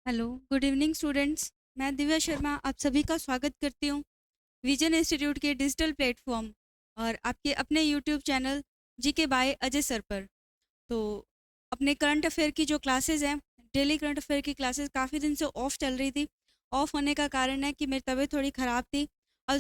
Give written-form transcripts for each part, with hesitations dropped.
Hello, good evening students. मैं दिव्या शर्मा आप सभी का स्वागत करती हूँ विजन इंस्टीट्यूट के डिजिटल प्लेटफॉर्म और आपके अपने YouTube channel GK by Ajay sir पर। तो अपने करंट अफेयर की जो क्लासेस हैं, डेली करंट अफेयर की क्लासेस काफ़ी दिन से ऑफ चल रही थी। ऑफ होने का कारण है कि मेरी तबीयत थोड़ी ख़राब थी और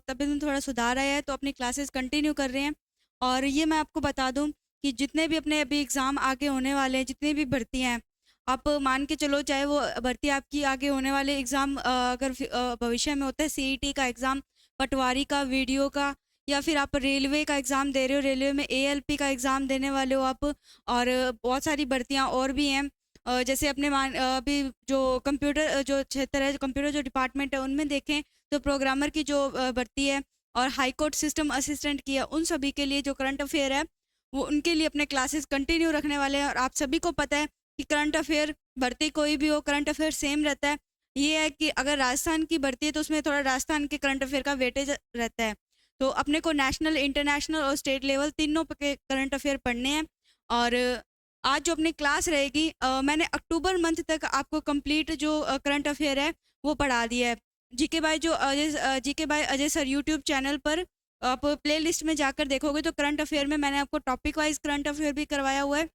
तबीयत में थोड़ा सुधार आया है, तो अपनी क्लासेस कंटिन्यू कर रहे हैं। और ये मैं आपको बता दूँ कि जितने भी अपने अभी एग्ज़ाम आगे होने वाले हैं, जितनी भी भर्तियाँ हैं, आप मान के चलो, चाहे वो भर्ती आपकी आगे होने वाले एग्ज़ाम अगर भविष्य में होता है, सीईटी का एग्ज़ाम, पटवारी का, वीडियो का, या फिर आप रेलवे का एग्ज़ाम दे रहे हो, रेलवे में एएलपी का एग्ज़ाम देने वाले हो आप, और बहुत सारी भर्तियां और भी हैं। जैसे अपने अभी जो कंप्यूटर जो क्षेत्र है, जो कंप्यूटर जो डिपार्टमेंट है, उनमें देखें तो प्रोग्रामर की जो भर्ती है, और हाई कोर्ट सिस्टम असिस्टेंट की है, उन सभी के लिए जो करंट अफेयर है वो उनके लिए अपने क्लासेस कंटिन्यू रखने वाले हैं। और आप सभी को पता है कि करंट अफेयर भर्ती कोई भी हो, करंट अफेयर सेम रहता है। ये है कि अगर राजस्थान की भर्ती है तो उसमें थोड़ा राजस्थान के करंट अफेयर का वेटेज रहता है। तो अपने को नेशनल, इंटरनेशनल और स्टेट लेवल तीनों के करंट अफेयर पढ़ने हैं। और आज जो अपनी क्लास रहेगी, मैंने अक्टूबर मंथ तक आपको कंप्लीट जो करंट अफेयर है वो पढ़ा दिया है। GK by Ajay sir YouTube channel पर आप प्ले लिस्ट में जाकर देखोगे तो करंट अफेयर में मैंने आपको टॉपिक वाइज करंट अफेयर भी करवाया हुआ है।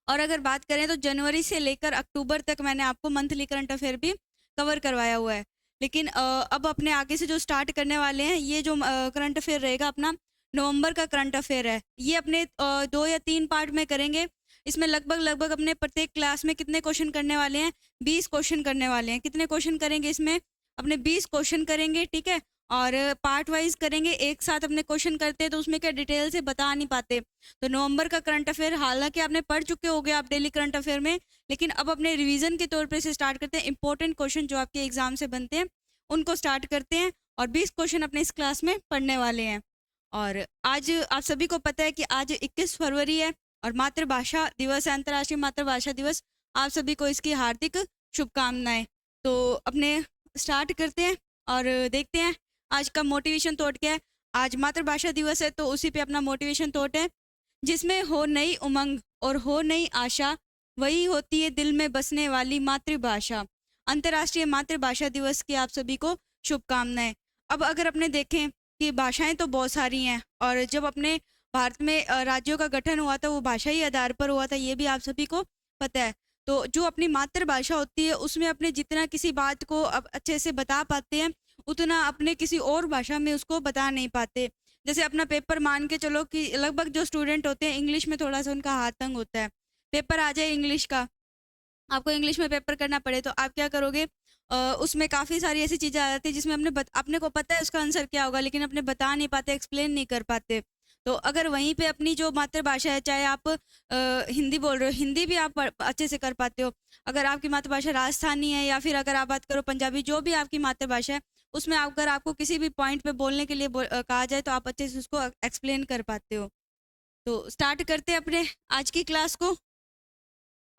और अगर बात करें तो जनवरी से लेकर अक्टूबर तक मैंने आपको मंथली करंट अफेयर भी कवर करवाया हुआ है। लेकिन अब अपने आगे से जो स्टार्ट करने वाले हैं, ये जो करंट अफेयर रहेगा अपना, नवंबर का करंट अफेयर है, ये अपने 2 या 3 पार्ट में करेंगे। इसमें लगभग लगभग अपने प्रत्येक क्लास में कितने क्वेश्चन करने वाले हैं? 20 क्वेश्चन करने वाले हैं। कितने क्वेश्चन करेंगे इसमें? अपने 20 क्वेश्चन करेंगे, ठीक है। और पार्ट वाइज करेंगे, एक साथ अपने क्वेश्चन करते हैं तो उसमें क्या डिटेल से बता नहीं पाते। तो नवंबर का करंट अफेयर हालांकि आपने पढ़ चुके होंगे आप डेली करंट अफेयर में, लेकिन अब अपने रिवीजन के तौर पे से स्टार्ट करते हैं। इंपॉर्टेंट क्वेश्चन जो आपके एग्जाम से बनते हैं उनको स्टार्ट करते हैं, और 20 क्वेश्चन अपने इस क्लास में पढ़ने वाले हैं। और आज आप सभी को पता है कि आज 21 फरवरी है और मातृभाषा दिवस है, अंतर्राष्ट्रीय मातृभाषा दिवस। आप सभी को इसकी हार्दिक शुभकामनाएं। तो अपने स्टार्ट करते हैं और देखते हैं आज का मोटिवेशन थॉट क्या है। आज मातृभाषा दिवस है तो उसी पे अपना मोटिवेशन थॉट है, जिसमें हो नई उमंग और हो नई आशा, वही होती है दिल में बसने वाली मातृभाषा। अंतर्राष्ट्रीय मातृभाषा दिवस की आप सभी को शुभकामनाएं। अब अगर अपने देखें कि भाषाएं तो बहुत सारी हैं, और जब अपने भारत में राज्यों का गठन हुआ था वो भाषाई आधार पर हुआ था, ये भी आप सभी को पता है। तो जो अपनी मातृभाषा होती है उसमें अपने जितना किसी बात को अब अच्छे से बता पाते हैं, उतना अपने किसी और भाषा में उसको बता नहीं पाते। जैसे अपना पेपर मान के चलो कि लगभग जो स्टूडेंट होते हैं इंग्लिश में थोड़ा सा उनका हाथ तंग होता है, पेपर आ जाए इंग्लिश का, आपको इंग्लिश में पेपर करना पड़े तो आप क्या करोगे? उसमें काफ़ी सारी ऐसी चीज़ें आ जाती है जिसमें अपने को पता है उसका आंसर क्या होगा, लेकिन अपने बता नहीं पाते, एक्सप्लेन नहीं कर पाते। तो अगर वहीं पे अपनी जो मातृभाषा है, चाहे आप हिंदी बोल रहे हो, हिंदी भी आप अच्छे से कर पाते हो। अगर आपकी मातृभाषा राजस्थानी है, या फिर अगर आप बात करो पंजाबी, जो भी आपकी मातृभाषा है, उसमें अगर आपको किसी भी पॉइंट पे बोलने के लिए कहा जाए तो आप अच्छे से उसको एक्सप्लेन कर पाते हो। तो स्टार्ट करते हैं अपने आज की क्लास को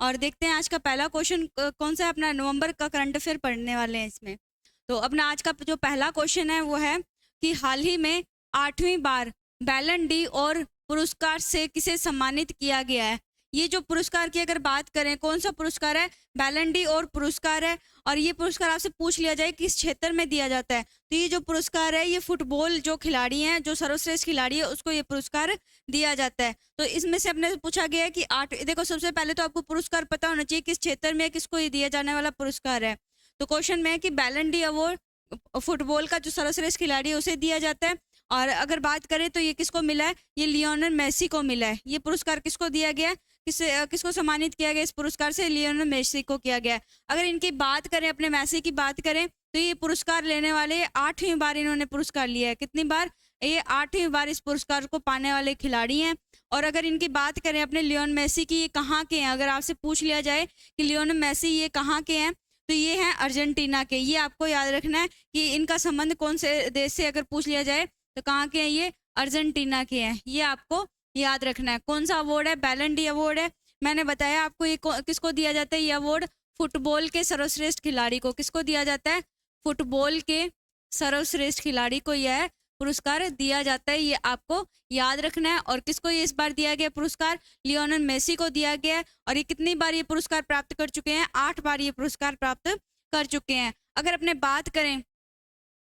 और देखते हैं आज का पहला क्वेश्चन कौन सा है। अपना नवंबर का करंट अफेयर पढ़ने वाले हैं इसमें। तो अपना आज का जो पहला क्वेश्चन है वो है कि हाल ही में 8वीं बार बैलन डी और पुरस्कार से किसे सम्मानित किया गया है? ये जो पुरस्कार की अगर बात करें, कौन सा पुरस्कार है? बैलन डी और पुरस्कार है। और ये पुरस्कार आपसे पूछ लिया जाए किस क्षेत्र में दिया जाता है, तो ये जो पुरस्कार है ये फुटबॉल जो खिलाड़ी हैं, जो सर्वश्रेष्ठ खिलाड़ी है, उसको ये पुरस्कार दिया जाता है। तो इसमें से अपने से पूछा गया है कि 8, देखो सबसे पहले तो आपको पुरस्कार पता होना चाहिए किस क्षेत्र में किसको ये दिया जाने वाला पुरस्कार है। तो क्वेश्चन में है कि बैलन डी अवार्ड फुटबॉल का जो सर्वश्रेष्ठ खिलाड़ी है उसे दिया जाता है। और अगर बात करें तो ये किसको मिला है? ये लियोनेल मेसी को मिला है। ये पुरस्कार किसको दिया गया है? किसको सम्मानित किया गया इस पुरस्कार से? लियोनेल मेसी को किया गया है। अगर इनकी बात करें, अपने मेसी की बात करें, तो ये पुरस्कार लेने वाले 8वीं बार इन्होंने पुरस्कार लिया है। कितनी बार? ये 8वीं बार इस पुरस्कार को पाने वाले खिलाड़ी हैं। और अगर इनकी बात करें अपने लियोनेल मेसी की, ये कहाँ के हैं? अगर आपसे पूछ लिया जाए कि लियोनेल मेसी ये कहाँ के हैं, तो ये हैं अर्जेंटीना के। ये आपको याद रखना है कि इनका संबंध कौन से देश से अगर पूछ लिया जाए तो कहाँ के हैं? ये अर्जेंटीना के हैं। ये आपको याद रखना है। कौन सा अवार्ड है? बैलन डी अवार्ड है। मैंने बताया आपको ये किसको दिया जाता है ये अवार्ड? फुटबॉल के सर्वश्रेष्ठ खिलाड़ी को। किसको दिया जाता है? फुटबॉल के सर्वश्रेष्ठ खिलाड़ी को यह पुरस्कार दिया जाता है, ये आपको याद रखना है। और किसको ये इस बार दिया गया पुरस्कार? लियोनेल मेसी को दिया गया है। और ये कितनी बार ये पुरस्कार प्राप्त कर चुके हैं? 8 बार ये पुरस्कार प्राप्त कर चुके हैं। अगर अपने बात करें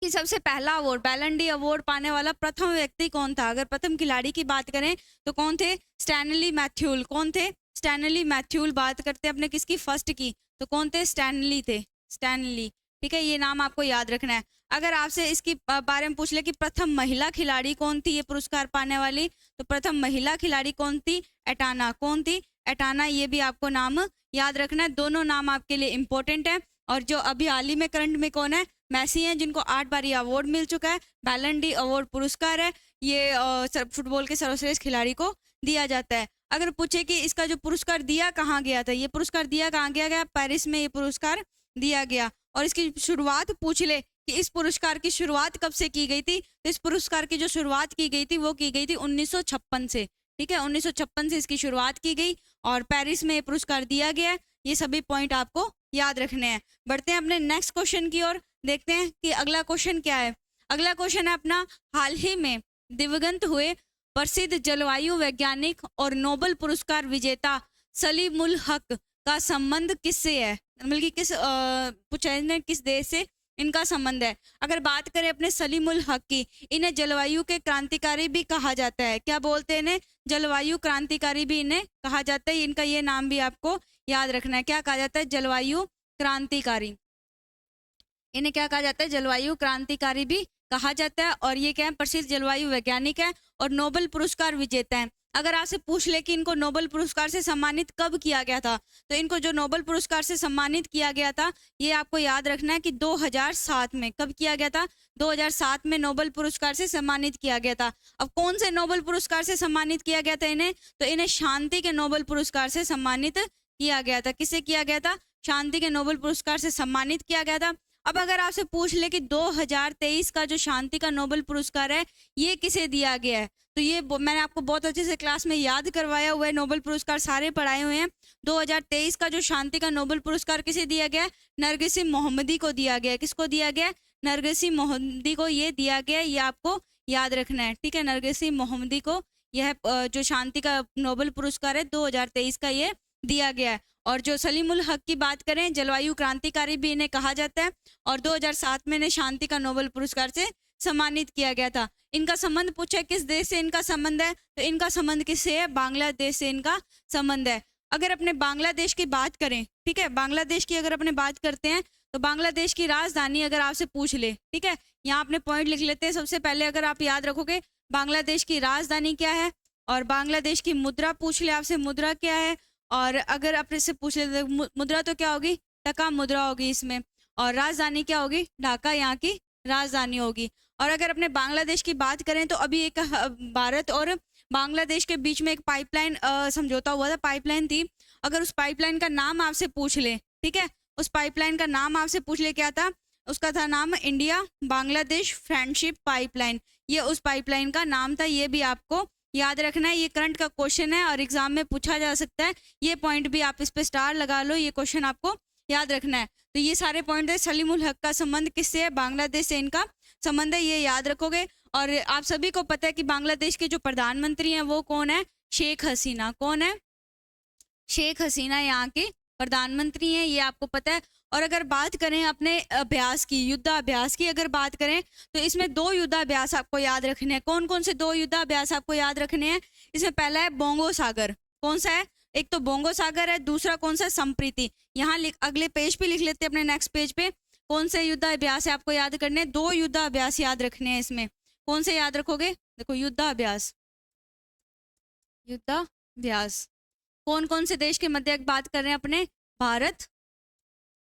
कि सबसे पहला अवार्ड, बैलन डी अवार्ड पाने वाला प्रथम व्यक्ति कौन था, अगर प्रथम खिलाड़ी की बात करें तो कौन थे? स्टैनली मैथ्यूल। कौन थे? स्टैनली मैथ्यूल। बात करते हैं अपने किसकी? फर्स्ट की, तो कौन थे? स्टैनली थे, स्टैनली। ठीक है, ये नाम आपको याद रखना है। अगर आपसे इसकी बारे में पूछ ले कि प्रथम महिला खिलाड़ी कौन थी ये पुरस्कार पाने वाली, तो प्रथम महिला खिलाड़ी कौन थी? एटाना। कौन थी? एटाना। ये भी आपको नाम याद रखना है। दोनों नाम आपके लिए इंपॉर्टेंट है। और जो अभी हाल ही में करंट में कौन है? मैसी हैं, जिनको 8 बार ये अवार्ड मिल चुका है। बैलन डी अवार्ड पुरस्कार है ये फुटबॉल के सर्वश्रेष्ठ खिलाड़ी को दिया जाता है। अगर पूछे कि इसका जो पुरस्कार दिया कहाँ गया था, ये पुरस्कार दिया कहाँ गया? पेरिस में ये पुरस्कार दिया गया। और इसकी शुरुआत पूछ ले कि इस पुरस्कार की शुरुआत कब से की गई थी, तो इस पुरस्कार की जो शुरुआत की गई थी वो की गई थी 1956 से। ठीक है, 1956 से इसकी शुरुआत की गई और पेरिस में ये पुरस्कार दिया गया है। ये सभी पॉइंट आपको याद रखने हैं। बढ़ते हैं अपने नेक्स्ट क्वेश्चन की ओर, देखते हैं कि अगला क्वेश्चन क्या है। अगला क्वेश्चन है अपना, हाल ही में दिवंगत हुए प्रसिद्ध जलवायु वैज्ञानिक और नोबेल पुरस्कार विजेता सलीमुल हक का संबंध किससे है? मतलब कि किस देश से इनका संबंध है? अगर बात करें अपने सलीमुल हक की, इन्हें जलवायु के क्रांतिकारी भी कहा जाता है। क्या बोलते हैं इन्हें? जलवायु क्रांतिकारी भी इन्हें कहा जाता है। इनका ये नाम भी आपको याद रखना है। क्या कहा जाता है? जलवायु क्रांतिकारी। इन्हें क्या कहा जाता है? जलवायु क्रांतिकारी भी कहा जाता है। और ये क्या है? प्रसिद्ध जलवायु वैज्ञानिक है और नोबेल पुरस्कार विजेता है। अगर आपसे पूछ ले कि इनको नोबेल पुरस्कार से सम्मानित कब किया गया था, तो इनको जो नोबेल पुरस्कार से सम्मानित किया गया था, ये आपको याद रखना है कि 2007 में। कब किया गया था? 2007 में नोबेल पुरस्कार से सम्मानित किया गया था। अब कौन से नोबेल पुरस्कार से सम्मानित किया गया था इन्हें? तो इन्हें शांति के नोबेल पुरस्कार से सम्मानित किया गया था। किससे किया गया था? शांति के नोबेल पुरस्कार से सम्मानित किया गया था। अब अगर आपसे पूछ ले कि 2023 का जो शांति का नोबेल पुरस्कार है ये किसे दिया गया है, तो ये मैंने आपको बहुत अच्छे से क्लास में याद करवाया हुआ है, नोबेल पुरस्कार सारे पढ़ाए हुए हैं। 2023 का जो शांति का नोबेल पुरस्कार किसे दिया गया है? नरगिस मोहम्मदी को दिया गया है। किसको दिया गया है? नरगिस मोहम्मदी को ये दिया गया है। ये आपको याद रखना है। ठीक है, नरगिस मोहम्मदी को यह जो शांति का नोबेल पुरस्कार है 2023 का ये दिया गया है। और जो सलीमुल हक की बात करें, जलवायु क्रांतिकारी भी इन्हें कहा जाता है और 2007 में इन्हें शांति का नोबेल पुरस्कार से सम्मानित किया गया था। इनका संबंध पूछा किस देश से इनका संबंध है, तो इनका संबंध किससे है? बांग्लादेश से इनका संबंध है। अगर अपने बांग्लादेश की बात करें, ठीक है, बांग्लादेश की अगर अपने बात करते हैं तो बांग्लादेश की राजधानी अगर आपसे पूछ ले, ठीक है, यहाँ अपने पॉइंट लिख लेते हैं। सबसे पहले अगर आप याद रखोगे बांग्लादेश की राजधानी क्या है, और बांग्लादेश की मुद्रा पूछ ले आपसे, मुद्रा क्या है। और अगर अपने से पूछ ले मुद्रा तो क्या होगी? टका मुद्रा होगी इसमें। और राजधानी क्या होगी? ढाका यहाँ की राजधानी होगी। और अगर अपने बांग्लादेश की बात करें तो अभी एक भारत और बांग्लादेश के बीच में एक पाइपलाइन समझौता हुआ था, पाइपलाइन थी। अगर उस पाइपलाइन का नाम आपसे पूछ ले, ठीक है, उस पाइपलाइन का नाम आपसे पूछ ले क्या था, उसका था नाम इंडिया बांग्लादेश फ्रेंडशिप पाइपलाइन। ये उस पाइपलाइन का नाम था। ये भी आपको याद रखना है। ये करंट का क्वेश्चन है और एग्जाम में पूछा जा सकता है। ये पॉइंट भी आप इस पे स्टार लगा लो, ये क्वेश्चन आपको याद रखना है। तो ये सारे पॉइंट है। सलीमुल हक का संबंध किससे है? बांग्लादेश से इनका संबंध है, ये याद रखोगे। और आप सभी को पता है कि बांग्लादेश के जो प्रधानमंत्री हैं वो कौन है? शेख हसीना। कौन है? शेख हसीना यहाँ के प्रधानमंत्री हैं, ये आपको पता है। और अगर बात करें अपने अभ्यास की, युद्धाभ्यास की अगर बात करें तो इसमें 2 युद्धाभ्यास आपको याद रखने हैं। कौन कौन से 2 युद्धाभ्यास आपको याद रखने हैं? इसमें पहला है बोंगो सागर। कौन सा है? एक तो बोंगो सागर है, दूसरा कौन सा? संप्रीति। यहाँ अगले पेज पे लिख लेते हैं, अपने नेक्स्ट पेज पे। कौन से युद्धाभ्यास है आपको याद करने? 2 युद्धाभ्यास याद रखने हैं इसमें। कौन से याद रखोगे? देखो, युद्धाभ्यास, युद्धाभ्यास कौन कौन से देश के मध्य बात कर रहे हैं अपने? भारत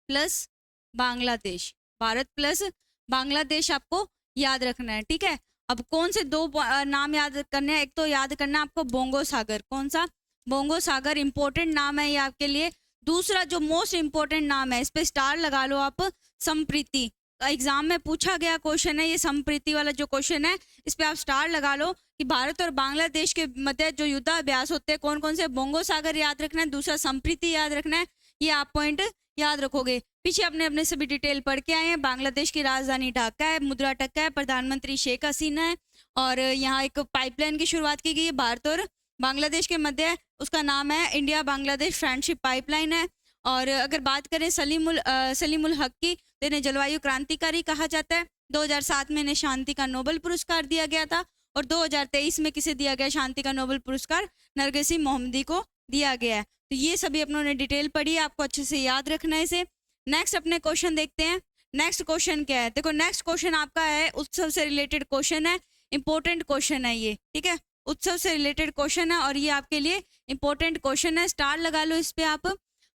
प्लस बांग्लादेश। भारत प्लस बांग्लादेश आपको याद रखना है, ठीक है। अब कौन से 2 नाम याद करने हैं? एक तो याद करना है आपको बोंगो सागर। कौन सा? बोंगो सागर इंपॉर्टेंट नाम है ये आपके लिए। दूसरा जो मोस्ट इंपॉर्टेंट नाम है, इस पे स्टार लगा लो आप, संप्रीति। एग्जाम में पूछा गया क्वेश्चन है ये, संप्रीति वाला जो क्वेश्चन है इस पे आप स्टार लगा लो कि भारत और बांग्लादेश के मध्य जो युद्धाभ्यास होते हैं कौन कौन से? बोंगो सागर याद रखना है, दूसरा संप्रीति याद रखना है। ये आप पॉइंट याद रखोगे। पीछे अपने अपने सभी डिटेल पढ़ के आए हैं। बांग्लादेश की राजधानी ढाका है, मुद्रा टका है, प्रधानमंत्री शेख हसीना है, और यहाँ एक पाइपलाइन की शुरुआत की गई है भारत और बांग्लादेश के मध्य, उसका नाम है इंडिया बांग्लादेश फ्रेंडशिप पाइपलाइन है। और अगर बात करें सलीमुल हक की, तो इन्हें जलवायु क्रांतिकारी कहा जाता है। 2007 में इन्हें शांति का नोबेल पुरस्कार दिया गया था, और 2023 में किसे दिया गया शांति का नोबेल पुरस्कार? नरगिस मोहम्मदी को दिया गया है। तो ये सभी अपनों ने डिटेल पढ़ी है, आपको अच्छे से याद रखना है इसे। नेक्स्ट अपने क्वेश्चन देखते हैं। नेक्स्ट क्वेश्चन क्या है? देखो, नेक्स्ट क्वेश्चन आपका है उत्सव से रिलेटेड क्वेश्चन है, इंपॉर्टेंट क्वेश्चन है ये, ठीक है। उत्सव से रिलेटेड क्वेश्चन है और ये आपके लिए इंपॉर्टेंट क्वेश्चन है। स्टार लगा लो इस पे आप।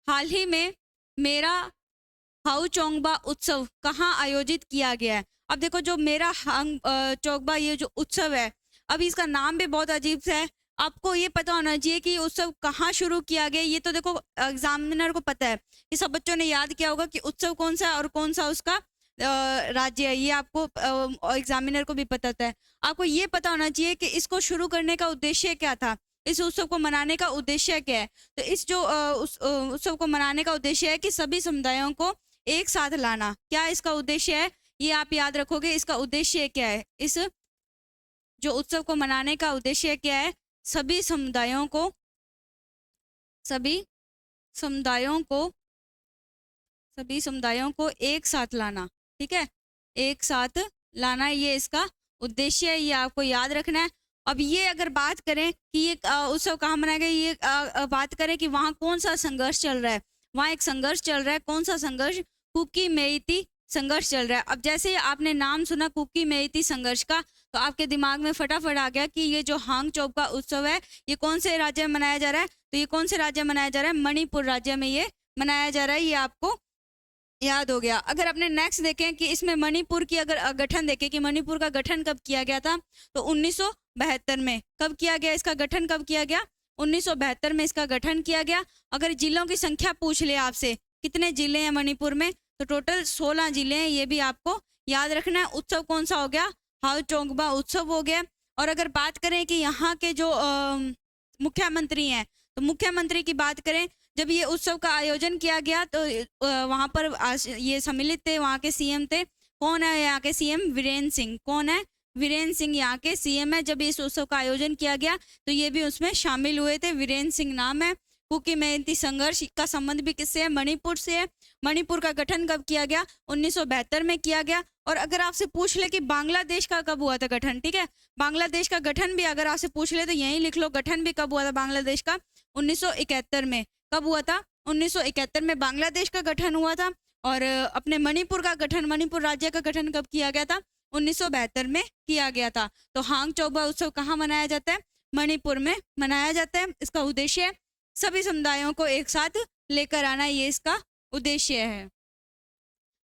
हाल ही में मेरा हाउ चोंगबा उत्सव कहाँ आयोजित किया गया है? अब देखो, जो मेरा चोंगबा ये जो उत्सव है, अब इसका नाम भी बहुत अजीब सा है। आपको ये पता होना चाहिए कि उत्सव कहाँ शुरू किया गया। ये तो देखो एग्जामिनर को पता है, ये सब बच्चों ने याद किया होगा कि उत्सव कौन सा है और कौन सा उसका राज्य है। ये आपको एग्जामिनर को भी पता है। आपको ये पता होना चाहिए कि इसको शुरू करने का उद्देश्य क्या था, इस उत्सव को मनाने का उद्देश्य क्या है। तो इस जो उत्सव को मनाने का उद्देश्य है कि सभी समुदायों को एक साथ लाना। क्या इसका उद्देश्य है, ये आप याद रखोगे। इसका उद्देश्य क्या है, इस जो उत्सव को मनाने का उद्देश्य क्या है? सभी समुदायों को एक साथ लाना, ठीक है, एक साथ लाना, ये इसका उद्देश्य है। ये आपको याद रखना है। अब ये अगर बात करें कि ये उत्सव कहाँ मनाया गया, ये बात करें कि वहाँ कौन सा संघर्ष चल रहा है, वहाँ एक संघर्ष चल रहा है। कौन सा संघर्ष? कुकी मेइती संघर्ष चल रहा है। अब जैसे ही आपने नाम सुना कुकी मेइती संघर्ष का, तो आपके दिमाग में फटाफट आ गया कि ये जो हांग चौक का उत्सव है, ये कौन से राज्य में मनाया जा रहा है? तो ये कौन से राज्य में मनाया जा रहा है? मणिपुर राज्य में ये मनाया जा रहा है। ये आपको याद हो गया। अगर अपने नेक्स्ट देखें कि इसमें मणिपुर की अगर गठन देखें कि मणिपुर का गठन कब किया गया था, तो 1972 में। कब किया गया इसका गठन? कब किया गया? 1972 में इसका गठन किया गया। अगर जिलों की संख्या पूछ ले आपसे, कितने जिले हैं मणिपुर में, तो टोटल 16 जिले हैं। ये भी आपको याद रखना है। उत्सव कौन सा हो गया? हाउ चोंगबा उत्सव हो गया। और अगर बात करें कि यहाँ के जो मुख्यमंत्री हैं, तो मुख्यमंत्री की बात करें, जब ये उत्सव का आयोजन किया गया तो वहाँ पर ये सम्मिलित थे, वहाँ के सीएम थे। कौन है यहाँ के सीएम? वीरेंद्र सिंह। कौन है? वीरेंद्र सिंह यहाँ के सीएम है। जब इस उत्सव का आयोजन किया गया तो ये भी उसमें शामिल हुए थे। वीरेंद्र सिंह नाम है। कुकी मेइती संघर्ष का संबंध भी किससे है? मणिपुर से है। मणिपुर का गठन कब किया गया? 1972 में किया गया। और अगर आपसे पूछ ले कि बांग्लादेश का कब हुआ था गठन, ठीक है, बांग्लादेश का गठन भी अगर आपसे पूछ ले तो यहीं लिख लो, गठन भी कब हुआ था बांग्लादेश का? 1971 में। कब हुआ था? 1971 में बांग्लादेश का गठन हुआ था। और अपने मणिपुर का गठन, मणिपुर राज्य का गठन कब किया गया था? 1972 में किया गया था। तो हांग चौबा उत्सव कहाँ मनाया जाता है? मणिपुर में मनाया जाता है। इसका उद्देश्य है सभी समुदायों को एक साथ लेकर आना, ये इसका उद्देश्य है।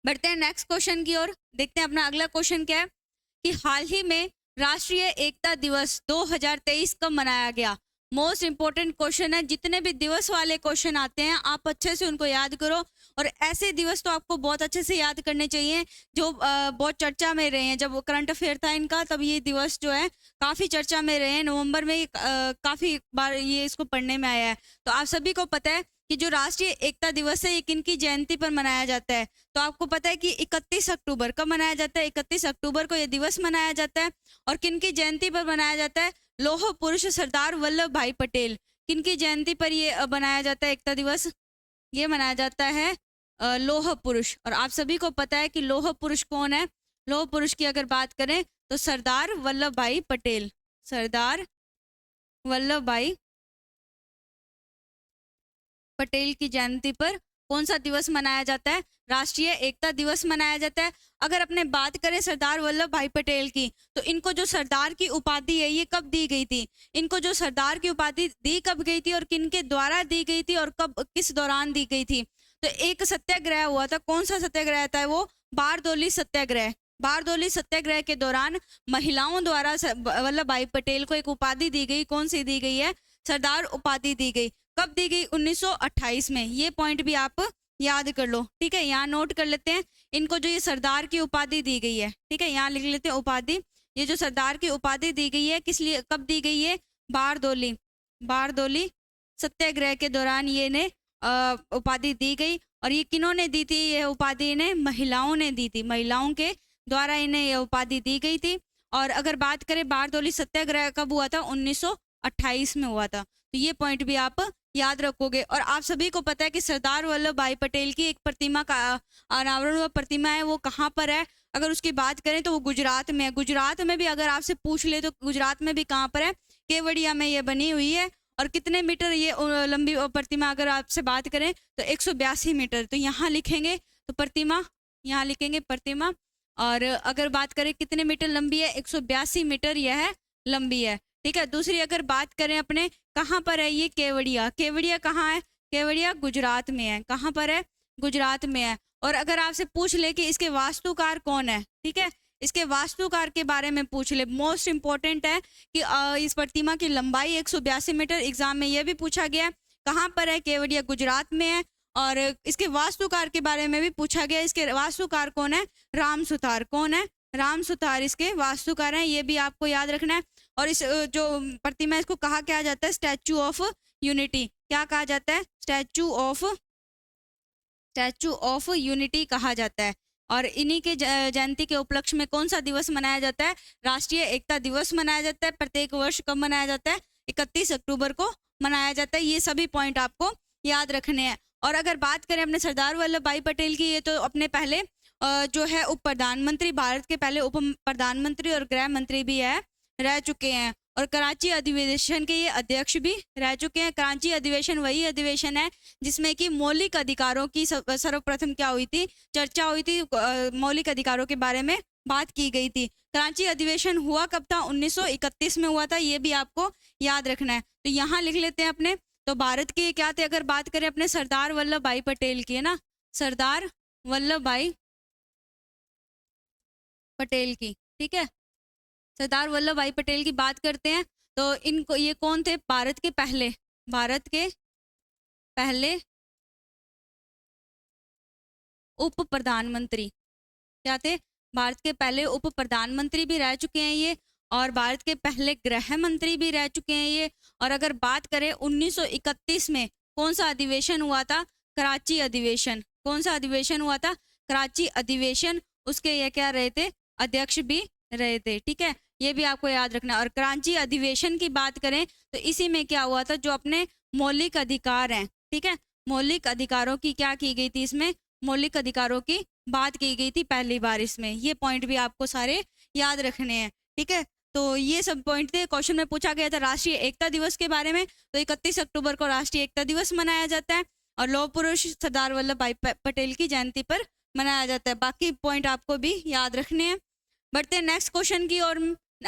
बढ़ते हैं नेक्स्ट क्वेश्चन की ओर। देखते हैं अपना अगला क्वेश्चन क्या है कि हाल ही में राष्ट्रीय एकता दिवस 2023 कब मनाया गया? मोस्ट इंपॉर्टेंट क्वेश्चन है। जितने भी दिवस वाले क्वेश्चन आते हैं आप अच्छे से उनको याद करो। और ऐसे दिवस तो आपको बहुत अच्छे से याद करने चाहिए जो बहुत चर्चा में रहे हैं। जब करंट अफेयर था इनका, तब ये दिवस जो है काफ़ी चर्चा में रहे हैं। नवंबर में काफ़ी बार ये इसको पढ़ने में आया है। तो आप सभी को पता है कि जो राष्ट्रीय एकता दिवस है ये किनकी जयंती पर मनाया जाता है? तो आपको पता है कि 31 अक्टूबर कब मनाया जाता है? 31 अक्टूबर को ये दिवस मनाया जाता है। और किनकी जयंती पर मनाया जाता है? लौह पुरुष सरदार वल्लभ भाई पटेल। किनकी जयंती पर ये बनाया जाता है एकता दिवस? ये मनाया जाता है लौह पुरुष। और आप सभी को पता है कि लौह पुरुष कौन है? लौह पुरुष की अगर बात करें तो सरदार वल्लभ भाई पटेल। सरदार वल्लभ भाई पटेल की जयंती पर कौन सा दिवस मनाया जाता है? राष्ट्रीय एकता दिवस मनाया जाता है। अगर अपने बात करें सरदार वल्लभ भाई पटेल की, तो इनको जो सरदार की उपाधि है ये कब दी गई थी? इनको जो सरदार की उपाधि दी कब गई थी और किनके द्वारा दी गई थी और कब, किस दौरान दी गई थी? तो एक सत्याग्रह हुआ था। कौन सा सत्याग्रह था वो? बारदोली सत्याग्रह। बारदोली सत्याग्रह के दौरान महिलाओं द्वारा वल्लभ भाई पटेल को एक उपाधि दी गई। कौन सी दी गई है? सरदार उपाधि दी गई। कब दी गई? 1928 में। ये पॉइंट भी आप याद कर लो, ठीक है। यहाँ नोट कर लेते हैं इनको, जो ये सरदार की उपाधि दी गई है, ठीक है, यहाँ लिख लेते हैं उपाधि। ये जो सरदार की उपाधि दी गई है किस लिए, कब दी गई है? बारदोली सत्याग्रह के दौरान ये ने उपाधि दी गई। और ये किन्होंने दी थी? ये उपाधि इन्हें महिलाओं ने दी थी, महिलाओं के द्वारा इन्हें ये उपाधि दी गई थी। और अगर बात करें बारदोली सत्याग्रह कब हुआ था? 1928 में हुआ था। तो ये पॉइंट भी आप याद रखोगे। और आप सभी को पता है कि सरदार वल्लभ भाई पटेल की एक प्रतिमा का अनावरण हुआ, प्रतिमा है, वो कहाँ पर है? अगर उसकी बात करें तो वो गुजरात में है। गुजरात में भी अगर आपसे पूछ ले तो गुजरात में भी कहाँ पर है? केवड़िया में ये बनी हुई है। और कितने मीटर ये लंबी प्रतिमा अगर आपसे बात करें तो 182 मीटर। तो यहाँ लिखेंगे तो प्रतिमा, यहाँ लिखेंगे प्रतिमा। और अगर बात करें कितने मीटर लंबी है? 182 मीटर यह लंबी है। ठीक है। दूसरी अगर बात करें अपने, कहाँ पर है ये? केवड़िया। केवड़िया कहाँ है? केवड़िया गुजरात में है। कहाँ पर है? गुजरात में है। और अगर आपसे पूछ ले कि इसके वास्तुकार कौन है, ठीक है, इसके वास्तुकार के बारे में पूछ ले, मोस्ट इंपॉर्टेंट है कि इस प्रतिमा की लंबाई 182 मीटर, एग्जाम में यह भी पूछा गया है। कहाँ पर है? केवड़िया गुजरात में है। और इसके वास्तुकार के बारे में भी पूछा गया। इसके वास्तुकार कौन है? राम सुतार। कौन है? राम सुतार इसके वास्तुकार हैं। ये भी आपको याद रखना है। और इस जो प्रतिमा है इसको कहा क्या जाता है? Statue of unity. क्या कहा जाता है? स्टैचू ऑफ यूनिटी कहा जाता है। और इन्हीं के जयंती के उपलक्ष्य में कौन सा दिवस मनाया जाता है? राष्ट्रीय एकता दिवस मनाया जाता है। प्रत्येक वर्ष कब मनाया जाता है? 31 अक्टूबर को मनाया जाता है। ये सभी पॉइंट आपको याद रखने हैं। और अगर बात करें अपने सरदार वल्लभ भाई पटेल की, ये तो अपने पहले जो है उप प्रधानमंत्री, भारत के पहले उप प्रधानमंत्री और गृह मंत्री भी है, रह चुके हैं। और कराची अधिवेशन के ये अध्यक्ष भी रह चुके हैं। कराची अधिवेशन वही अधिवेशन है जिसमें कि मौलिक अधिकारों की सर्वप्रथम क्या हुई थी? चर्चा हुई थी। मौलिक अधिकारों के बारे में बात की गई थी। कराची अधिवेशन हुआ कब था? 1931 में हुआ था। ये भी आपको याद रखना है। तो यहाँ लिख लेते हैं अपने। तो भारत के क्या थे? अगर बात करें अपने सरदार वल्लभ भाई पटेल की, है ना, सरदार वल्लभ भाई पटेल की, ठीक है, सरदार वल्लभ भाई पटेल की बात करते हैं तो इनको, ये कौन थे? भारत के पहले उप प्रधानमंत्री। क्या थे? भारत के पहले उप प्रधानमंत्री भी रह चुके हैं ये। और भारत के पहले गृह मंत्री भी रह चुके हैं ये। और अगर बात करें 1931 में कौन सा अधिवेशन हुआ था? कराची अधिवेशन। कौन सा अधिवेशन हुआ था? कराची अधिवेशन। उसके ये क्या रहे थे? अध्यक्ष भी रहे थे। ठीक है, ये भी आपको याद रखना। और कराची अधिवेशन की बात करें तो इसी में क्या हुआ था? जो अपने मौलिक अधिकार हैं, ठीक है, मौलिक अधिकारों की क्या की गई थी? इसमें मौलिक अधिकारों की बात की गई थी पहली बार इसमें। ये पॉइंट भी आपको सारे याद रखने हैं। ठीक है, तो ये सब पॉइंट थे। क्वेश्चन में पूछा गया था राष्ट्रीय एकता दिवस के बारे में। तो 31 अक्टूबर को राष्ट्रीय एकता दिवस मनाया जाता है और लौह पुरुष सरदार वल्लभ भाई पटेल की जयंती पर मनाया जाता है। बाकी पॉइंट आपको भी याद रखने हैं। बढ़ते हैं नेक्स्ट क्वेश्चन की और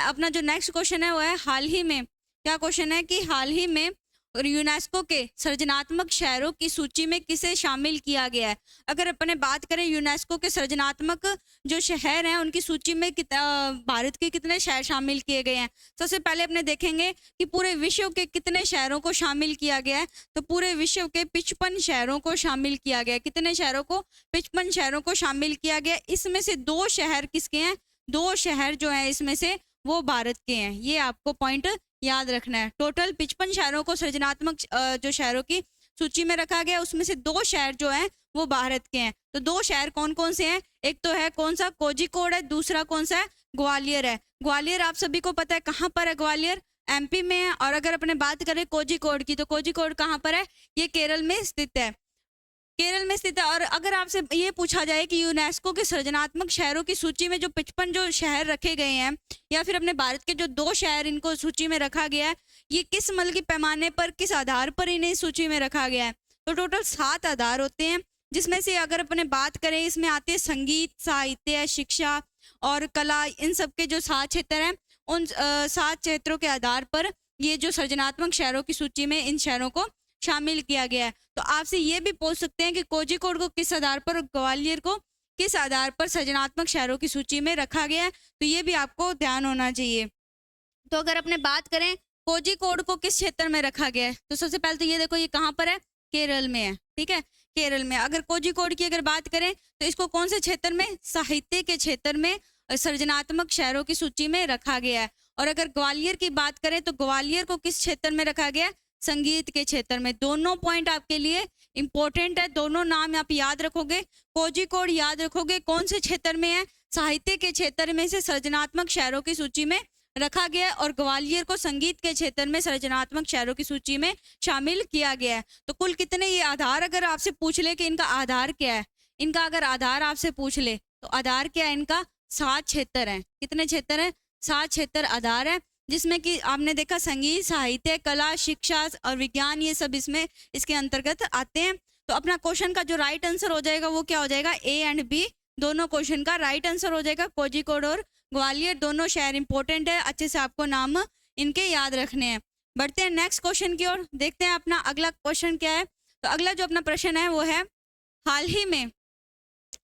अपना जो नेक्स्ट क्वेश्चन है वो है हाल ही में। क्या क्वेश्चन है कि हाल ही में यूनेस्को के सृजनात्मक शहरों की सूची में किसे शामिल किया गया है? अगर अपने बात करें यूनेस्को के सृजनात्मक जो शहर हैं उनकी सूची में भारत के कितने शहर शामिल किए गए हैं? सबसे पहले अपने देखेंगे कि पूरे विश्व के कितने शहरों को शामिल किया गया है। तो पूरे विश्व के 55 शहरों को शामिल किया गया है। कितने शहरों को? 55 शहरों को शामिल किया गया। इसमें से 2 शहर किसके हैं? 2 शहर जो है इसमें से वो भारत के हैं। ये आपको पॉइंट याद रखना है। टोटल 55 शहरों को सृजनात्मक जो शहरों की सूची में रखा गया, उसमें से 2 शहर जो हैं वो भारत के हैं। तो 2 शहर कौन कौन से हैं? एक तो है कौन सा? कोझिकोड है। दूसरा कौन सा है? ग्वालियर है। ग्वालियर आप सभी को पता है कहाँ पर है? ग्वालियर एमपी में है। और अगर अपने बात करें कोझिकोड की, तो कोझिकोड कहाँ पर है? ये केरल में स्थित है। केरल में स्थित है। और अगर आपसे ये पूछा जाए कि यूनेस्को के सृजनात्मक शहरों की सूची में जो 55 जो शहर रखे गए हैं, या फिर अपने भारत के जो 2 शहर इनको सूची में रखा गया है, ये किस मतलब की पैमाने पर, किस आधार पर इन्हें सूची में रखा गया है? तो टोटल 7 आधार होते हैं, जिसमें से अगर अपने बात करें इसमें आते हैं संगीत, साहित्य, शिक्षा और कला। इन सब के जो 7 क्षेत्र हैं, उन 7 क्षेत्रों के आधार पर ये जो सृजनात्मक शहरों की सूची में इन शहरों को शामिल किया गया है। तो आपसे ये भी पूछ सकते हैं कि कोझिकोड को किस आधार पर और ग्वालियर को किस आधार पर सृजनात्मक शहरों की सूची में रखा गया है। तो ये भी आपको ध्यान होना चाहिए। तो अगर अपने बात करें कोझिकोड को किस क्षेत्र में रखा गया है, तो सबसे पहले तो ये देखो, ये कहाँ पर है? केरल में है। ठीक है, केरल में। अगर कोझिकोड की अगर बात करें तो इसको कौन से क्षेत्र में? साहित्य के क्षेत्र में सृजनात्मक शहरों की सूची में रखा गया है। और अगर ग्वालियर की बात करें तो ग्वालियर को किस क्षेत्र में रखा गया है? संगीत के क्षेत्र में। दोनों पॉइंट आपके लिए इंपॉर्टेंट है, दोनों नाम आप याद रखोगे। कोझिकोड याद रखोगे कौन से क्षेत्र में है, साहित्य के क्षेत्र में से सृजनात्मक शहरों की सूची में रखा गया है, और ग्वालियर को संगीत के क्षेत्र में सृजनात्मक शहरों की सूची में शामिल किया गया है। तो कुल कितने ये आधार अगर आपसे पूछ ले कि इनका आधार क्या है, इनका अगर आधार आपसे पूछ ले तो आधार क्या है इनका, 7 क्षेत्र है। कितने क्षेत्र है, 7 क्षेत्र आधार है, जिसमें कि आपने देखा संगीत, साहित्य, कला, शिक्षा और विज्ञान, ये सब इसमें इसके अंतर्गत आते हैं। तो अपना क्वेश्चन का जो राइट आंसर हो जाएगा वो क्या हो जाएगा, ए एंड बी दोनों क्वेश्चन का राइट आंसर हो जाएगा। कोझिकोड और ग्वालियर दोनों शहर इंपॉर्टेंट है, अच्छे से आपको नाम इनके याद रखने हैं। बढ़ते हैं नेक्स्ट क्वेश्चन की ओर, देखते हैं अपना अगला क्वेश्चन क्या है। तो अगला जो अपना प्रश्न है वो है, हाल ही में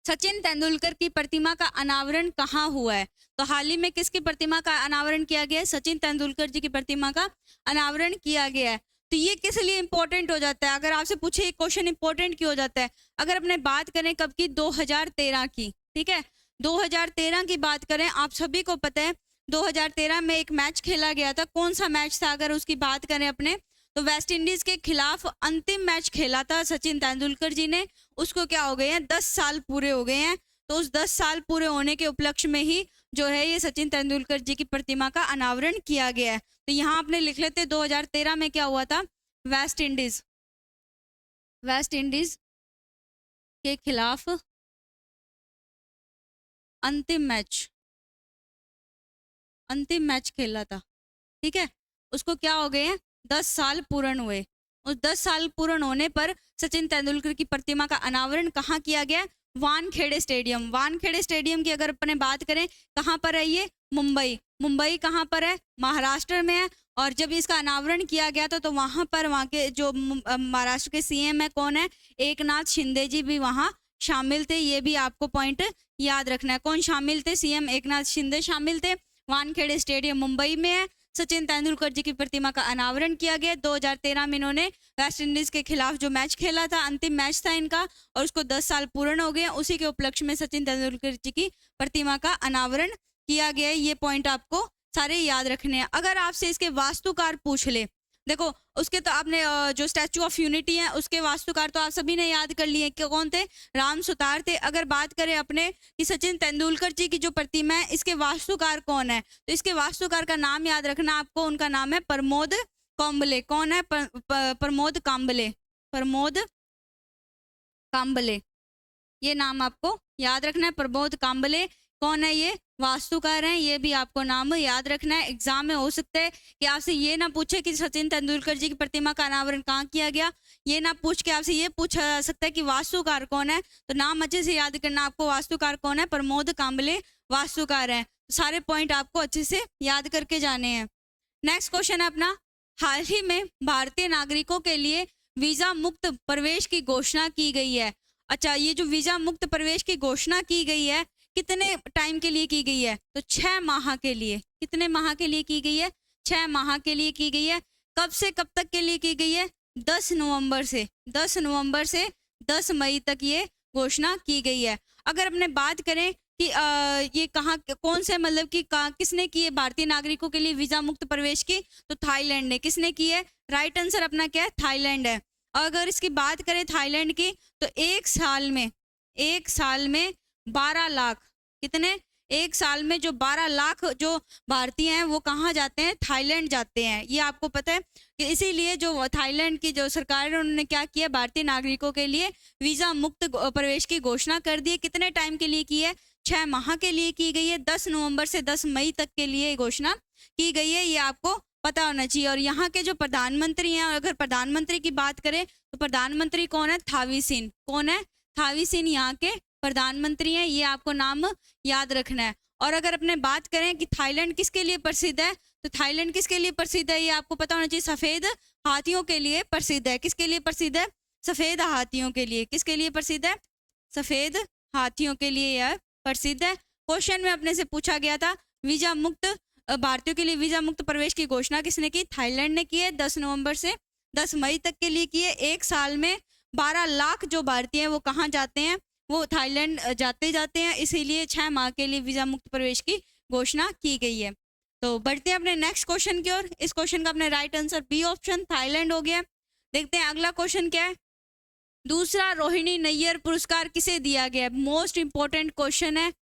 सचिन तेंदुलकर की प्रतिमा का अनावरण कहाँ हुआ है। तो हाल ही में किसकी प्रतिमा का अनावरण किया गया है, सचिन तेंदुलकर जी की प्रतिमा का अनावरण किया गया है। तो ये किस लिए इंपॉर्टेंट हो जाता है, अगर आपसे पूछे ये क्वेश्चन इंपॉर्टेंट क्यों हो जाता है, अगर अपने बात करें कब की, 2013 की, ठीक है 2013 की बात करें, आप सभी को पता है 2013 में एक मैच खेला गया था। कौन सा मैच था अगर उसकी बात करें अपने, तो वेस्ट इंडीज के खिलाफ अंतिम मैच खेला था सचिन तेंदुलकर जी ने। उसको क्या हो गए हैं, 10 साल पूरे हो गए हैं। तो उस 10 साल पूरे होने के उपलक्ष्य में ही जो है ये सचिन तेंदुलकर जी की प्रतिमा का अनावरण किया गया है। तो यहाँ आपने लिख लेते 2013 में क्या हुआ था, वेस्ट इंडीज के खिलाफ अंतिम मैच खेला था, ठीक है। उसको क्या हो गए हैं, 10 साल पूर्ण हुए। उस 10 साल पूर्ण होने पर सचिन तेंदुलकर की प्रतिमा का अनावरण कहाँ किया गया, वानखेड़े स्टेडियम की अगर अपने बात करें कहाँ पर है ये, मुंबई कहाँ पर है, महाराष्ट्र में है। और जब इसका अनावरण किया गया था तो वहां के जो महाराष्ट्र के सीएम है कौन है, एकनाथ शिंदे जी भी वहां शामिल थे। ये भी आपको पॉइंट याद रखना है, कौन शामिल थे, सीएम एकनाथ शिंदे शामिल थे। वानखेड़े स्टेडियम मुंबई में है। सचिन तेंदुलकर जी की प्रतिमा का अनावरण किया गया 2013 में। इन्होंने वेस्ट इंडीज के खिलाफ जो मैच खेला था, अंतिम मैच था इनका, और उसको 10 साल पूर्ण हो गए। उसी के उपलक्ष्य में सचिन तेंदुलकर जी की प्रतिमा का अनावरण किया गया। ये पॉइंट आपको सारे याद रखने हैं। अगर आपसे इसके वास्तुकार पूछ ले, देखो उसके तो आपने जो स्टैचू ऑफ यूनिटी है उसके वास्तुकार तो आप सभी ने याद कर लिए कि कौन थे, राम सुतार थे। अगर बात करें अपने कि सचिन तेंदुलकर जी की जो प्रतिमा है इसके वास्तुकार कौन है, तो इसके वास्तुकार का नाम याद रखना आपको, उनका नाम है प्रमोद काम्बले। कौन है, प्रमोद काम्बले, ये नाम आपको याद रखना है। प्रमोद काम्बले कौन है, ये वास्तुकार हैं, ये भी आपको नाम याद रखना है। एग्जाम में हो सकता है कि आपसे ये ना पूछे कि सचिन तेंदुलकर जी की प्रतिमा का अनावरण कहाँ किया गया, ये ना पूछ के आपसे ये पूछा जा सकता है कि वास्तुकार कौन है। तो नाम अच्छे से याद करना आपको, वास्तुकार कौन है, प्रमोद काम्बले वास्तुकार हैं। सारे पॉइंट आपको अच्छे से याद करके जाने हैं। नेक्स्ट क्वेश्चन है अपना, हाल ही में भारतीय नागरिकों के लिए वीजा मुक्त प्रवेश की घोषणा की गई है। अच्छा, ये जो वीजा मुक्त प्रवेश की घोषणा की गई है कितने टाइम के लिए की गई है, तो 6 माह के लिए। कितने माह के लिए की गई है, 6 माह के लिए की गई है। कब से कब तक के लिए की गई है, 10 नवंबर से 10 मई तक ये घोषणा की गई है। अगर अपने बात करें कि ये कहाँ, कौन से मतलब कि किसने की है भारतीय नागरिकों के लिए वीजा मुक्त प्रवेश की, तो थाईलैंड ने। किसने की है, राइट आंसर अपना क्या है, थाईलैंड है। और अगर इसकी बात करें थाईलैंड की, तो एक साल में 12 लाख, कितने, एक साल में जो 12 लाख जो भारतीय हैं वो कहाँ जाते हैं, थाईलैंड जाते हैं। ये आपको पता है कि इसीलिए जो थाईलैंड की जो सरकार है उन्होंने क्या किया, भारतीय नागरिकों के लिए वीजा मुक्त प्रवेश की घोषणा कर दी है। कितने टाइम के लिए की है, 6 माह के लिए की गई है। 10 नवंबर से 10 मई तक के लिए घोषणा की गई है, ये आपको पता होना चाहिए। और यहाँ के जो प्रधानमंत्री हैं, अगर प्रधानमंत्री की बात करें तो प्रधानमंत्री कौन है, थावीसिन। कौन है, थावीसिन यहाँ के प्रधानमंत्री हैं, ये आपको नाम याद रखना है। और अगर अपने बात करें कि थाईलैंड किसके लिए प्रसिद्ध है, तो थाईलैंड किसके लिए प्रसिद्ध है, ये आपको पता होना चाहिए, सफेद हाथियों के लिए प्रसिद्ध है। किसके लिए प्रसिद्ध है, सफेद हाथियों के लिए। किसके लिए प्रसिद्ध है, सफेद हाथियों के लिए यह प्रसिद्ध है। क्वेश्चन में अपने से पूछा गया था वीजा मुक्त भारतीयों के लिए वीजा मुक्त प्रवेश की घोषणा किसने की, थाईलैंड ने की है। 10 नवंबर से 10 मई तक के लिए की है। एक साल में 12 लाख जो भारतीय हैं वो कहाँ जाते हैं, वो थाईलैंड जाते हैं, इसीलिए 6 माह के लिए वीजा मुक्त प्रवेश की घोषणा की गई है। तो बढ़ते हैं अपने नेक्स्ट क्वेश्चन की ओर। इस क्वेश्चन का अपने right answer B option Thailand हो गया। देखते हैं अगला क्वेश्चन क्या है। दूसरा रोहिणी नैयर पुरस्कार किसे दिया गया? मोस्ट इंपॉर्टेंट क्वेश्चन है।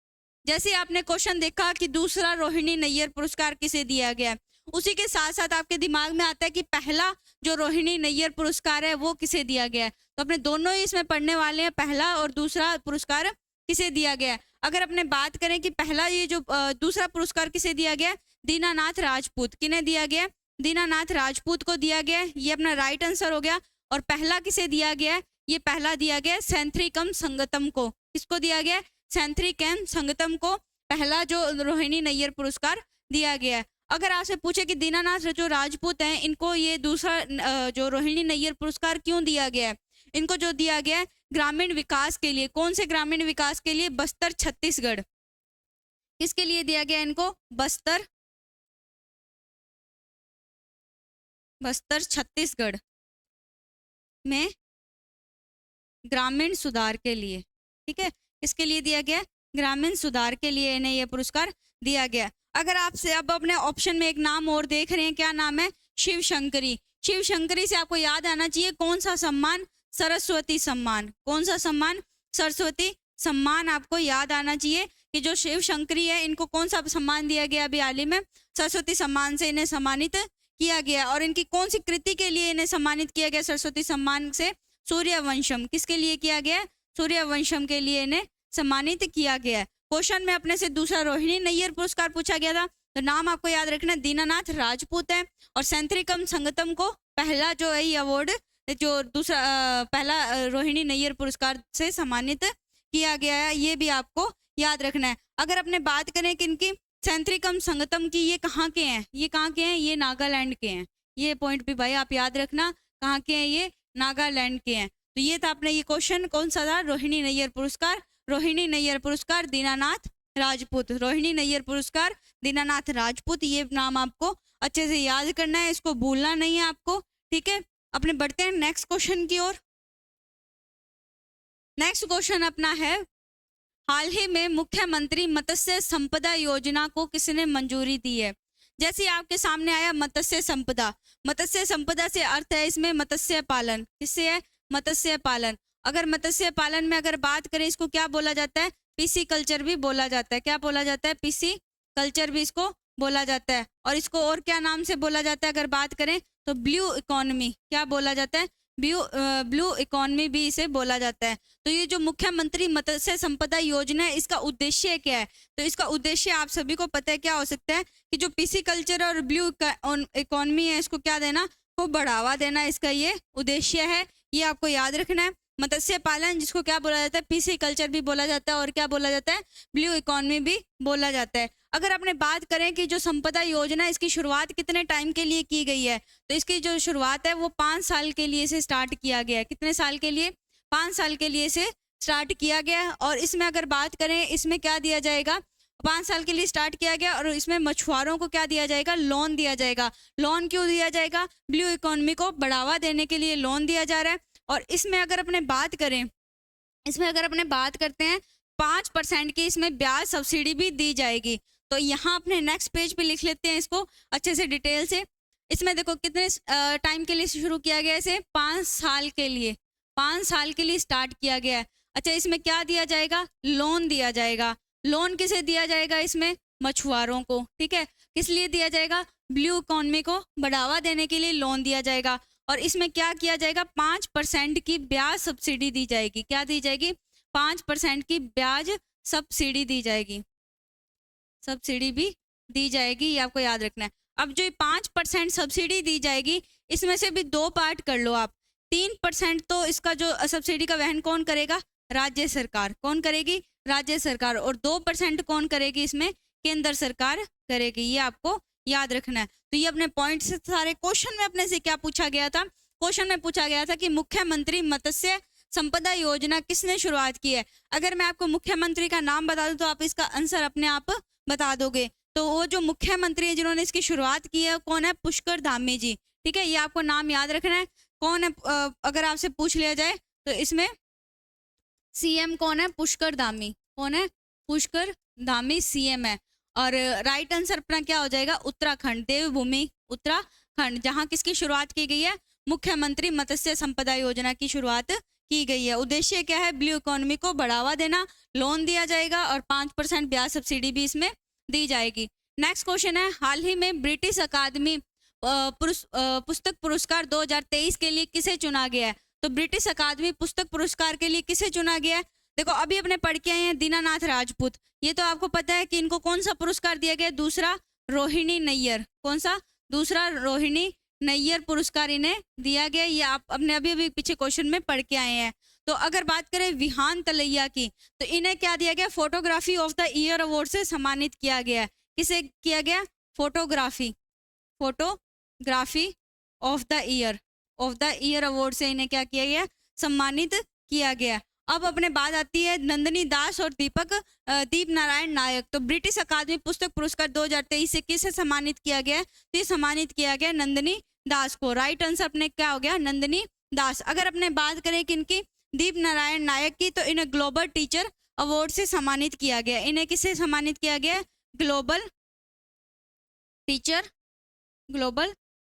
जैसे आपने क्वेश्चन देखा कि दूसरा रोहिणी नैयर पुरस्कार किसे दिया गया, उसी के साथ साथ आपके दिमाग में आता है कि पहला जो रोहिणी नैयर पुरस्कार है वो किसे दिया गया है। तो अपने दोनों ही इसमें पढ़ने वाले हैं, पहला और दूसरा पुरस्कार किसे दिया गया है। अगर अपने बात करें कि पहला ये जो दूसरा पुरस्कार किसे दिया गया, दीनानाथ राजपूत, किन्हें दिया गया? दीनानाथ राजपूत को दिया गया। ये अपना राइट आंसर हो गया। और पहला किसे दिया गया है? ये पहला दिया गया सेंथ्रिकम संगतम को। किसको दिया गया? सेंथ्रिकम संगतम को पहला जो रोहिणी नैयर पुरस्कार दिया गया है। अगर आपसे पूछे कि दीनानाथ जो राजपूत हैं, इनको ये दूसरा जो रोहिणी नैयर पुरस्कार क्यों दिया गया है? इनको जो दिया गया है ग्रामीण विकास के लिए। कौन से ग्रामीण विकास के लिए? बस्तर छत्तीसगढ़। किसके लिए दिया गया इनको? बस्तर छत्तीसगढ़ में ग्रामीण सुधार के लिए। ठीक है, इसके लिए दिया गया? ग्रामीण सुधार के लिए इन्हें यह पुरस्कार दिया गया। अगर आपसे अब अपने ऑप्शन में एक नाम और देख रहे हैं, क्या नाम है? शिव शंकरी। शिव शंकरी से आपको याद आना चाहिए कौन सा सम्मान? सरस्वती सम्मान। कौन सा सम्मान? सरस्वती सम्मान आपको याद आना चाहिए कि जो शिव शंकरी है इनको कौन सा सम्मान दिया गया अभी हाल ही में? सरस्वती सम्मान से इन्हें सम्मानित किया गया। और इनकी कौन सी कृति के लिए इन्हें सम्मानित किया गया सरस्वती सम्मान से? सूर्यवंशम। किसके लिए किया गया? सूर्यवंशम के लिए इन्हें सम्मानित किया गया। क्वेश्चन में अपने से दूसरा रोहिणी नैयर पुरस्कार पूछा गया था, तो नाम आपको याद रखना, दीनानाथ राजपूत है। और सेंथ्रिकम संगतम को पहला जो है ये अवार्ड, जो दूसरा पहला रोहिणी नैयर पुरस्कार से सम्मानित किया गया है, ये भी आपको याद रखना है। अगर अपने बात करें कि इनकी सेंथ्रिकम संगतम की, ये कहाँ के हैं? ये कहाँ के हैं? ये नागालैंड के हैं। ये पॉइंट भी भाई आप याद रखना, कहाँ के हैं? ये नागालैंड के हैं। तो ये था अपने ये क्वेश्चन कौन सा था? रोहिणी नैयर पुरस्कार। रोहिणी नैयर पुरस्कार दीनानाथ राजपूत। रोहिणी नैयर पुरस्कार दीनानाथ राजपूत, ये नाम आपको अच्छे से याद करना है, इसको भूलना नहीं है आपको। ठीक है, अपने बढ़ते हैं नेक्स्ट क्वेश्चन की ओर। नेक्स्ट क्वेश्चन अपना है, हाल ही में मुख्यमंत्री मत्स्य संपदा योजना को किसने मंजूरी दी है? जैसे आपके सामने आया मत्स्य संपदा। मत्स्य संपदा से अर्थ है इसमें मत्स्य पालन। किससे है? मत्स्य पालन। अगर मत्स्य पालन में अगर बात करें, इसको क्या बोला जाता है? पीसी कल्चर भी बोला जाता है। क्या बोला जाता है? पीसी कल्चर भी इसको बोला जाता है। और इसको और क्या नाम से बोला जाता है अगर बात करें तो ब्लू इकोनॉमी। क्या बोला जाता है? ब्लू इकोनॉमी भी इसे बोला जाता है। तो ये जो मुख्यमंत्री मत्स्य संपदा योजना है, इसका उद्देश्य क्या है? तो इसका उद्देश्य आप सभी को पता है क्या हो सकता है कि जो पीसी कल्चर और ब्लू इकोनॉमी है, इसको क्या देना? को बढ़ावा देना, इसका ये उद्देश्य है। ये आपको याद रखना है। मत्स्य पालन जिसको क्या बोला जाता है? पीसी कल्चर भी बोला जाता है और क्या बोला जाता है? ब्लू इकोनॉमी भी बोला जाता है। अगर आपने बात करें कि जो संपदा योजना है, इसकी शुरुआत कितने टाइम के लिए की गई है, तो इसकी जो शुरुआत है वो 5 साल के लिए से स्टार्ट किया गया है। कितने साल के लिए? 5 साल के लिए से स्टार्ट किया गया। और इसमें अगर बात करें, इसमें क्या दिया जाएगा? 5 साल के लिए स्टार्ट किया गया और इसमें मछुआरों को क्या दिया जाएगा? लोन दिया जाएगा। लोन क्यों दिया जाएगा? ब्लू इकोनॉमी को बढ़ावा देने के लिए लोन दिया जा रहा है। और इसमें अगर अपने बात करें, इसमें अगर अपने बात करते हैं 5% की इसमें ब्याज सब्सिडी भी दी जाएगी। तो यहाँ अपने नेक्स्ट पेज पे लिख लेते हैं इसको अच्छे से डिटेल से। इसमें देखो कितने टाइम के लिए शुरू किया गया है इसे? 5 साल के लिए। 5 साल के लिए स्टार्ट किया गया है। अच्छा, इसमें क्या दिया जाएगा? लोन दिया जाएगा। लोन किसे दिया जाएगा? इसमें मछुआरों को। ठीक है, किस लिए दिया जाएगा? ब्लू इकोनॉमी को बढ़ावा देने के लिए लोन दिया जाएगा। और इसमें क्या किया जाएगा? 5% की ब्याज सब्सिडी दी जाएगी। क्या दी जाएगी? 5% की ब्याज सब्सिडी दी जाएगी। सब्सिडी भी दी जाएगी, ये आपको याद रखना है। अब जो 5% सब्सिडी दी जाएगी, इसमें से भी 2 पार्ट कर लो आप। 3% तो इसका जो सब्सिडी का वहन कौन करेगा? राज्य सरकार। कौन करेगी? राज्य सरकार। और 2% कौन करेगी? इसमें केंद्र सरकार करेगी। ये आपको याद रखना है। तो ये अपने पॉइंट से सारे। क्वेश्चन में अपने से क्या पूछा गया था? क्वेश्चन में पूछा गया था कि मुख्यमंत्री मत्स्य संपदा योजना किसने शुरुआत की है। अगर मैं आपको मुख्यमंत्री का नाम बता दूं तो आप इसका आंसर अपने आप बता दोगे। तो वो जो मुख्यमंत्री है जिन्होंने इसकी शुरुआत की है, कौन है? पुष्कर धामी जी। ठीक है, ये आपको नाम याद रखना है। कौन है? अगर आपसे पूछ लिया जाए तो इसमें सीएम कौन है? पुष्कर धामी। कौन है? पुष्कर धामी सीएम है। और राइट आंसर अपना क्या हो जाएगा, उत्तराखंड, देवभूमि उत्तराखंड, जहाँ किसकी शुरुआत की गई है, मुख्यमंत्री मत्स्य संपदा योजना की शुरुआत की गई है। उद्देश्य क्या है, ब्लू इकोनॉमी को बढ़ावा देना, लोन दिया जाएगा और 5% ब्याज सब्सिडी भी इसमें दी जाएगी। नेक्स्ट क्वेश्चन है, हाल ही में ब्रिटिश अकादमी पुस्तक पुरस्कार 2023 के लिए किसे चुना गया है? तो ब्रिटिश अकादमी पुस्तक पुरस्कार के लिए किसे चुना गया है? देखो अभी अपने पढ़ के आए हैं दीनानाथ राजपूत, ये तो आपको पता है कि इनको कौन सा पुरस्कार दिया गया, दूसरा रोहिणी नैयर, कौन सा, दूसरा रोहिणी नैयर पुरस्कार इन्हें दिया गया। ये आप अपने अभी अभी पीछे क्वेश्चन में पढ़ के आए हैं। तो अगर बात करें विहान तलैया की, तो इन्हें क्या दिया गया, photography of the year award से सम्मानित किया गया। किसे किया गया, photography of the year award से इन्हें क्या किया गया, सम्मानित किया गया। अब अपने बात आती है नंदिनी दास और दीप नारायण नायक। तो ब्रिटिश अकादमी पुस्तक पुरस्कार 2023 से किसे सम्मानित किया गया, तो ये सम्मानित किया गया नंदिनी दास को। राइट आंसर अपने क्या हो गया, नंदिनी दास। अगर अपने बात करें किनकी, दीप नारायण नायक की, तो इन्हें ग्लोबल टीचर अवार्ड से सम्मानित किया गया। इन्हें किससे सम्मानित किया गया, ग्लोबल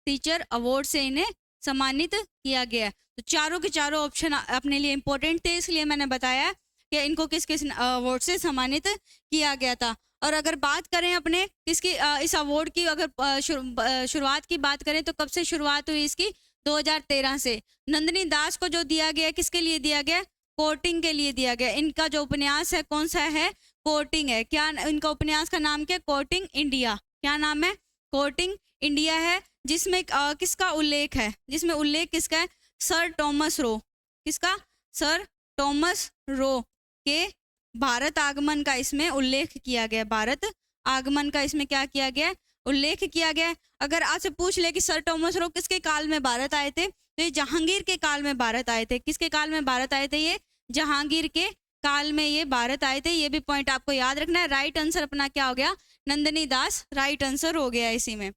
टीचर अवार्ड से इन्हें सम्मानित किया गया। तो चारों के चारों ऑप्शन अपने लिए इंपॉर्टेंट थे, इसलिए मैंने बताया कि इनको किस किस अवार्ड से सम्मानित किया गया था। और अगर बात करें अपने किसकी इस अवार्ड की, अगर शुरुआत की बात करें तो कब से शुरुआत हुई इसकी, 2013 से। नंदिनी दास को जो दिया गया, किसके लिए दिया गया, कोर्टिंग के लिए दिया गया। इनका जो उपन्यास है कौन सा है, कोर्टिंग है। क्या इनका उपन्यास का नाम क्या, कोर्टिंग इंडिया। क्या नाम है, कोर्टिंग इंडिया है, जिसमें किसका उल्लेख है, जिसमें उल्लेख किसका है, सर टॉमस रो। किसका, सर टॉमस रो के भारत आगमन का इसमें उल्लेख किया गया। भारत आगमन का इसमें क्या किया गया, उल्लेख किया गया। अगर आपसे पूछ ले कि सर टॉमस रो किसके काल में भारत आए थे, तो ये जहांगीर के काल में भारत आए थे। किसके काल में भारत आए थे, ये जहांगीर के काल में ये भारत आए थे। ये भी पॉइंट आपको याद रखना है। राइट आंसर अपना क्या हो गया, नंदिनी दास राइट आंसर हो गया इसी में।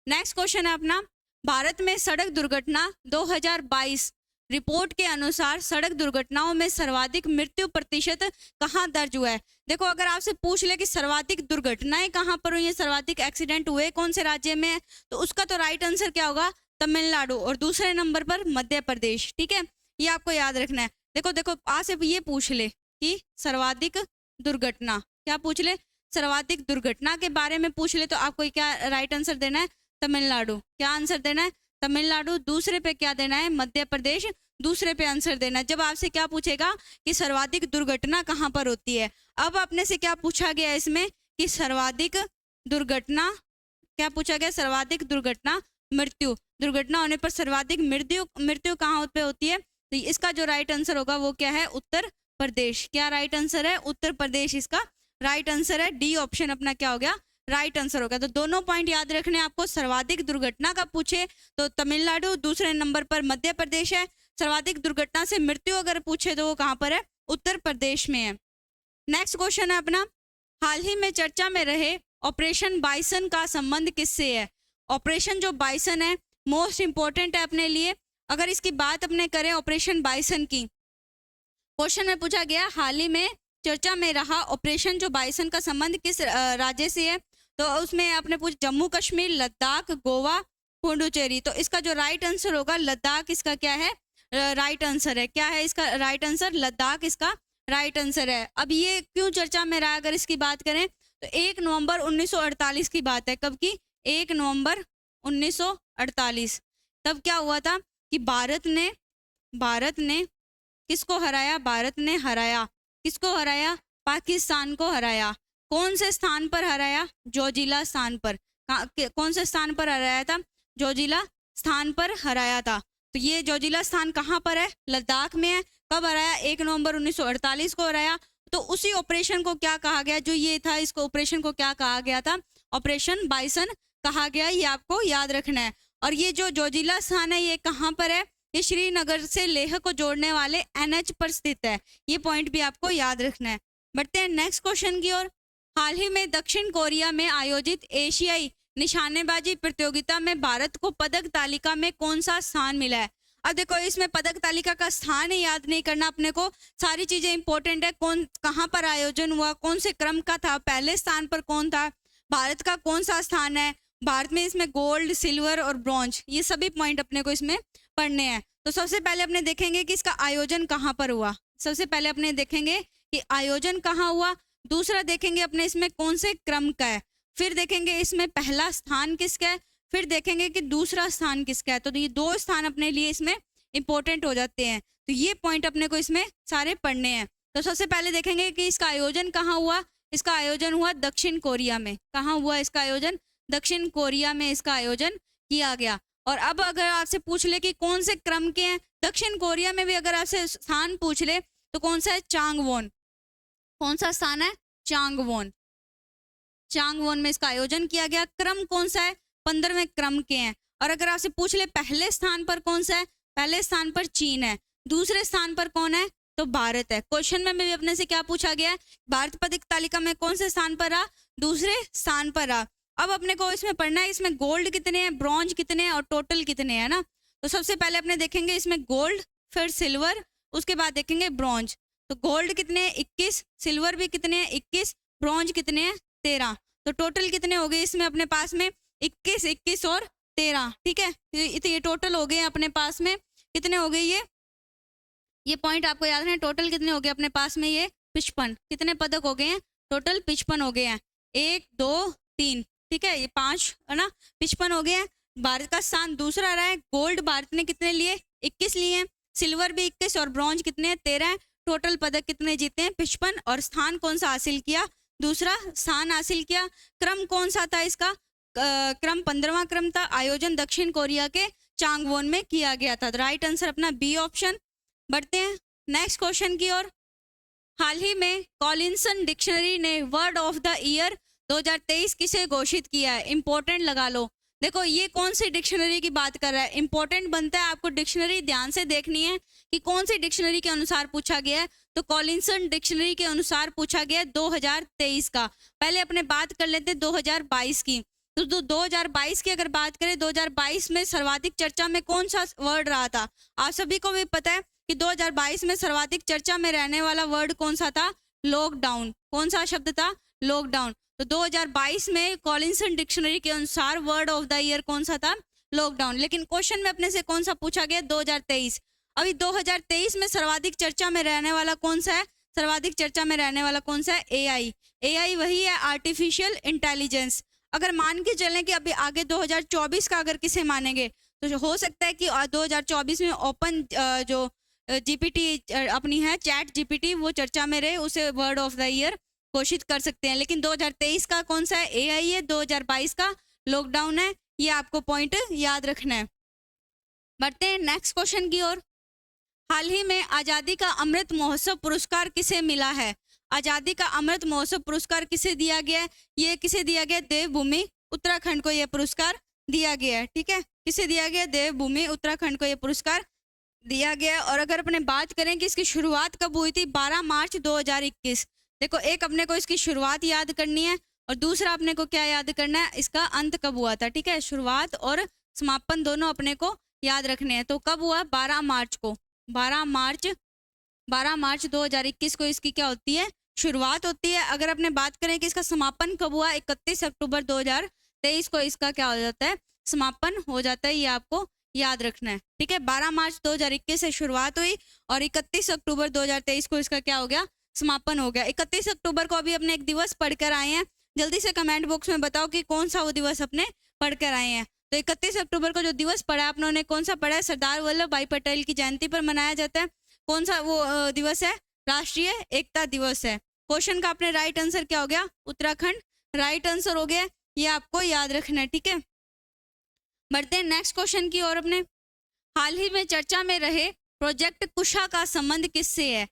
नेक्स्ट क्वेश्चन है अपना, भारत में सड़क दुर्घटना 2022 रिपोर्ट के अनुसार सड़क दुर्घटनाओं में सर्वाधिक मृत्यु प्रतिशत कहाँ दर्ज हुआ है। देखो अगर आपसे पूछ ले कि सर्वाधिक दुर्घटनाएं कहाँ पर हुई हैं, सर्वाधिक एक्सीडेंट हुए कौन से राज्य में है, तो उसका तो राइट आंसर क्या होगा, तमिलनाडु, और दूसरे नंबर पर मध्य प्रदेश। ठीक है, ये आपको याद रखना है। देखो आपसे ये पूछ ले कि सर्वाधिक दुर्घटना, क्या पूछ ले, सर्वाधिक दुर्घटना के बारे में पूछ ले, तो आपको क्या राइट आंसर देना है, तमिलनाडु। क्या आंसर देना है, तमिलनाडु। दूसरे पे क्या देना है, मध्य प्रदेश। दूसरे पे आंसर देना है। जब आपसे क्या पूछेगा कि सर्वाधिक दुर्घटना कहाँ पर होती है, अब अपने से क्या पूछा गया इसमें कि सर्वाधिक दुर्घटना, क्या पूछा गया, सर्वाधिक दुर्घटना मृत्यु, दुर्घटना होने पर सर्वाधिक मृत्यु कहाँ पे होती है, तो इसका जो राइट आंसर होगा वो क्या है, उत्तर प्रदेश। क्या राइट आंसर है, उत्तर प्रदेश इसका राइट आंसर है। डी ऑप्शन अपना क्या हो गया, राइट आंसर होगा। तो दोनों पॉइंट याद रखने आपको, सर्वाधिक दुर्घटना का पूछे तो तमिलनाडु, दूसरे नंबर पर मध्य प्रदेश है। सर्वाधिक दुर्घटना से मृत्यु अगर पूछे तो वो कहाँ पर है, उत्तर प्रदेश में है। नेक्स्ट क्वेश्चन है अपना, हाल ही में चर्चा में रहे ऑपरेशन बाइसन का संबंध किससे है। ऑपरेशन जो बाइसन है मोस्ट इंपॉर्टेंट है अपने लिए। अगर इसकी बात अपने करें ऑपरेशन बाइसन की, क्वेश्चन में पूछा गया हाल ही में चर्चा में रहा ऑपरेशन जो बाइसन का संबंध किस राज्य से है, तो उसमें आपने पूछा जम्मू कश्मीर, लद्दाख, गोवा, पुडुचेरी। तो इसका जो राइट आंसर होगा लद्दाख, इसका क्या है, राइट आंसर है। क्या है इसका राइट आंसर, लद्दाख इसका राइट आंसर है। अब ये क्यों चर्चा में रहा, अगर इसकी बात करें तो 1 नवंबर 1948 की बात है। कब की, 1 नवंबर 1948। तब क्या हुआ था कि भारत ने किसको हराया, भारत ने हराया, किसको हराया, पाकिस्तान को हराया। कौन से स्थान पर हराया, जोजिला स्थान पर। कौन से स्थान पर हराया था, जोजिला स्थान पर हराया था। तो ये जोजिला स्थान कहाँ पर है, लद्दाख में है। कब हराया, 1 नवंबर 1948 को हराया। तो उसी ऑपरेशन को क्या कहा गया, जो ये था इसको ऑपरेशन को क्या कहा गया था, ऑपरेशन बाइसन कहा गया। ये आपको याद रखना है। और ये जो जोजिला स्थान है ये कहाँ पर है, ये श्रीनगर से लेह को जोड़ने वाले NH पर स्थित है। ये पॉइंट भी आपको याद रखना है। बढ़ते हैं नेक्स्ट क्वेश्चन की ओर। हाल ही में दक्षिण कोरिया में आयोजित एशियाई निशानेबाजी प्रतियोगिता में भारत को पदक तालिका में कौन सा स्थान मिला है। अब देखो इसमें पदक तालिका का स्थान ही याद नहीं करना अपने को, सारी चीजें इंपॉर्टेंट है। कौन, कहाँ पर आयोजन हुआ, कौन से क्रम का था, पहले स्थान पर कौन था, भारत का कौन सा स्थान है, भारत में इसमें गोल्ड, सिल्वर और ब्रॉन्ज, ये सभी पॉइंट अपने को इसमें पढ़ने हैं। तो सबसे पहले अपने देखेंगे कि इसका आयोजन कहाँ पर हुआ। सबसे पहले अपने देखेंगे कि आयोजन कहाँ हुआ। दूसरा देखेंगे अपने इसमें कौन से क्रम का है। फिर देखेंगे इसमें पहला स्थान किसका है। फिर देखेंगे कि दूसरा स्थान किसका है। तो ये 2 स्थान अपने लिए इसमें इंपॉर्टेंट हो जाते हैं। तो ये पॉइंट अपने को इसमें सारे पढ़ने हैं। तो सबसे पहले देखेंगे कि इसका आयोजन कहाँ हुआ। इसका आयोजन हुआ दक्षिण कोरिया में। कहाँ हुआ इसका आयोजन? दक्षिण कोरिया में इसका आयोजन किया गया। और अब अगर आपसे पूछ ले कि कौन से क्रम के हैं, दक्षिण कोरिया में भी अगर आपसे स्थान पूछ ले तो कौन सा है? चांगवोन। कौन सा स्थान है? चांगवोन। चांगवोन में इसका आयोजन किया गया। क्रम कौन सा है? 15वें क्रम के हैं। और अगर आपसे पूछ ले पहले स्थान पर कौन सा है, पहले स्थान पर चीन है। दूसरे स्थान पर कौन है? तो भारत है। क्वेश्चन में भी अपने से क्या पूछा गया है? भारत पदक तालिका में कौन से स्थान पर रहा? दूसरे स्थान पर रहा। अब अपने को इसमें पढ़ना है इसमें गोल्ड कितने हैं, ब्रॉन्ज कितने हैं और टोटल कितने हैं ना। तो सबसे पहले अपने देखेंगे इसमें गोल्ड, फिर सिल्वर, उसके बाद देखेंगे ब्रॉन्ज। तो गोल्ड कितने हैं? 21, सिल्वर भी कितने हैं? 21, ब्रॉन्ज कितने हैं? 13। तो टोटल कितने हो गए इसमें अपने पास में? 21, 21 और 13। ठीक है, ये टोटल हो गए अपने पास में कितने हो गए? ये पॉइंट आपको याद रखना है। टोटल कितने हो गए अपने पास में? ये 55। कितने पदक हो गए हैं? टोटल 55 हो गए हैं। 1 2 3, ठीक है, ये 5 है ना, 55 हो गए हैं। भारत का स्थान दूसरा रहा है। गोल्ड भारत ने कितने लिए? 21 लिए हैं। सिल्वर भी 21 और ब्रॉन्ज कितने हैं? 13 है। टोटल पदक कितने जीते हैं? 55। और स्थान कौन सा हासिल किया? दूसरा स्थान हासिल किया। क्रम कौन सा था इसका? क्रम 15वां क्रम था। आयोजन दक्षिण कोरिया के चांगवोन में किया गया था। राइट आंसर अपना बी ऑप्शन। बढ़ते हैं नेक्स्ट क्वेश्चन की ओर। हाल ही में कॉलिंसन डिक्शनरी ने वर्ड ऑफ द ईयर 2023 किसे घोषित किया है? इंपॉर्टेंट लगा लो। देखो ये कौन सी डिक्शनरी की बात कर रहा है, इंपॉर्टेंट बनता है। आपको डिक्शनरी ध्यान से देखनी है कि कौन सी डिक्शनरी के अनुसार पूछा गया है। तो कॉलिंसन डिक्शनरी के अनुसार पूछा गया है 2023 का। पहले अपने बात कर लेते हैं 2022 की। तो 2022 की अगर बात करें, 2022 में सर्वाधिक चर्चा में कौन सा वर्ड रहा था? आप सभी को भी पता है कि 2022 में सर्वाधिक चर्चा में रहने वाला वर्ड कौन सा था? लॉकडाउन। कौन सा शब्द था? लॉकडाउन। तो 2022 में कॉलिंसन डिक्शनरी के अनुसार वर्ड ऑफ द ईयर कौन सा था? लॉकडाउन। लेकिन क्वेश्चन में अपने से कौन सा पूछा गया? 2023। अभी 2023 में सर्वाधिक चर्चा में रहने वाला कौन सा है? सर्वाधिक चर्चा में रहने वाला कौन सा है? एआई। एआई वही है, आर्टिफिशियल इंटेलिजेंस। अगर मान के चलें कि अभी आगे 2024 का अगर किसे मानेंगे तो हो सकता है कि 2024 में ओपन जो जीपीटी अपनी है, चैट जीपीटी, वो चर्चा में रहे, उसे वर्ड ऑफ द ईयर घोषित कर सकते हैं। लेकिन 2023 का कौन सा है? एआई है। 2022 का लॉकडाउन है। ये आपको पॉइंट याद रखना है। बढ़ते हैं नेक्स्ट क्वेश्चन की ओर। हाल ही में आजादी का अमृत महोत्सव पुरस्कार किसे मिला है? आजादी का अमृत महोत्सव पुरस्कार किसे दिया गया है? ये किसे दिया गया? देवभूमि उत्तराखंड को यह पुरस्कार दिया गया है। ठीक है, किसे दिया गया? देवभूमि उत्तराखंड को यह पुरस्कार दिया गया। और अगर अपने बात करें कि इसकी शुरुआत कब हुई थी? 12 मार्च 2021। देखो, एक अपने को इसकी शुरुआत याद करनी है और दूसरा अपने को क्या याद करना है? इसका अंत कब हुआ था। ठीक है, शुरुआत और समापन दोनों अपने को याद रखने हैं। तो कब हुआ? 12 मार्च को। 12 मार्च 2021 को इसकी क्या होती है? शुरुआत होती है। अगर अपने बात करें कि इसका समापन कब हुआ? 31 अक्टूबर 2023 को इसका क्या हो जाता है? समापन हो जाता है। ये आपको याद रखना है। ठीक है, 12 मार्च 2021 से शुरुआत हुई और 31 अक्टूबर 2023 को इसका क्या हो गया? समापन हो गया। 31 अक्टूबर को अभी अपने एक दिवस पढ़कर आए हैं। जल्दी से कमेंट बॉक्स में बताओ कि कौन सा वो दिवस अपने पढ़कर आए हैं। तो 31 अक्टूबर को जो दिवस पढ़ा है अपनों ने, कौन सा पढ़ा है? सरदार वल्लभ भाई पटेल की जयंती पर मनाया जाता है। कौन सा वो दिवस है? राष्ट्रीय एकता दिवस है। क्वेश्चन का अपने राइट आंसर क्या हो गया? उत्तराखंड राइट आंसर हो गया। ये आपको याद रखना है। ठीक है, बढ़ते हैं नेक्स्ट क्वेश्चन की ओर। अपने हाल ही में चर्चा में रहे प्रोजेक्ट कुशा का संबंध किससे है?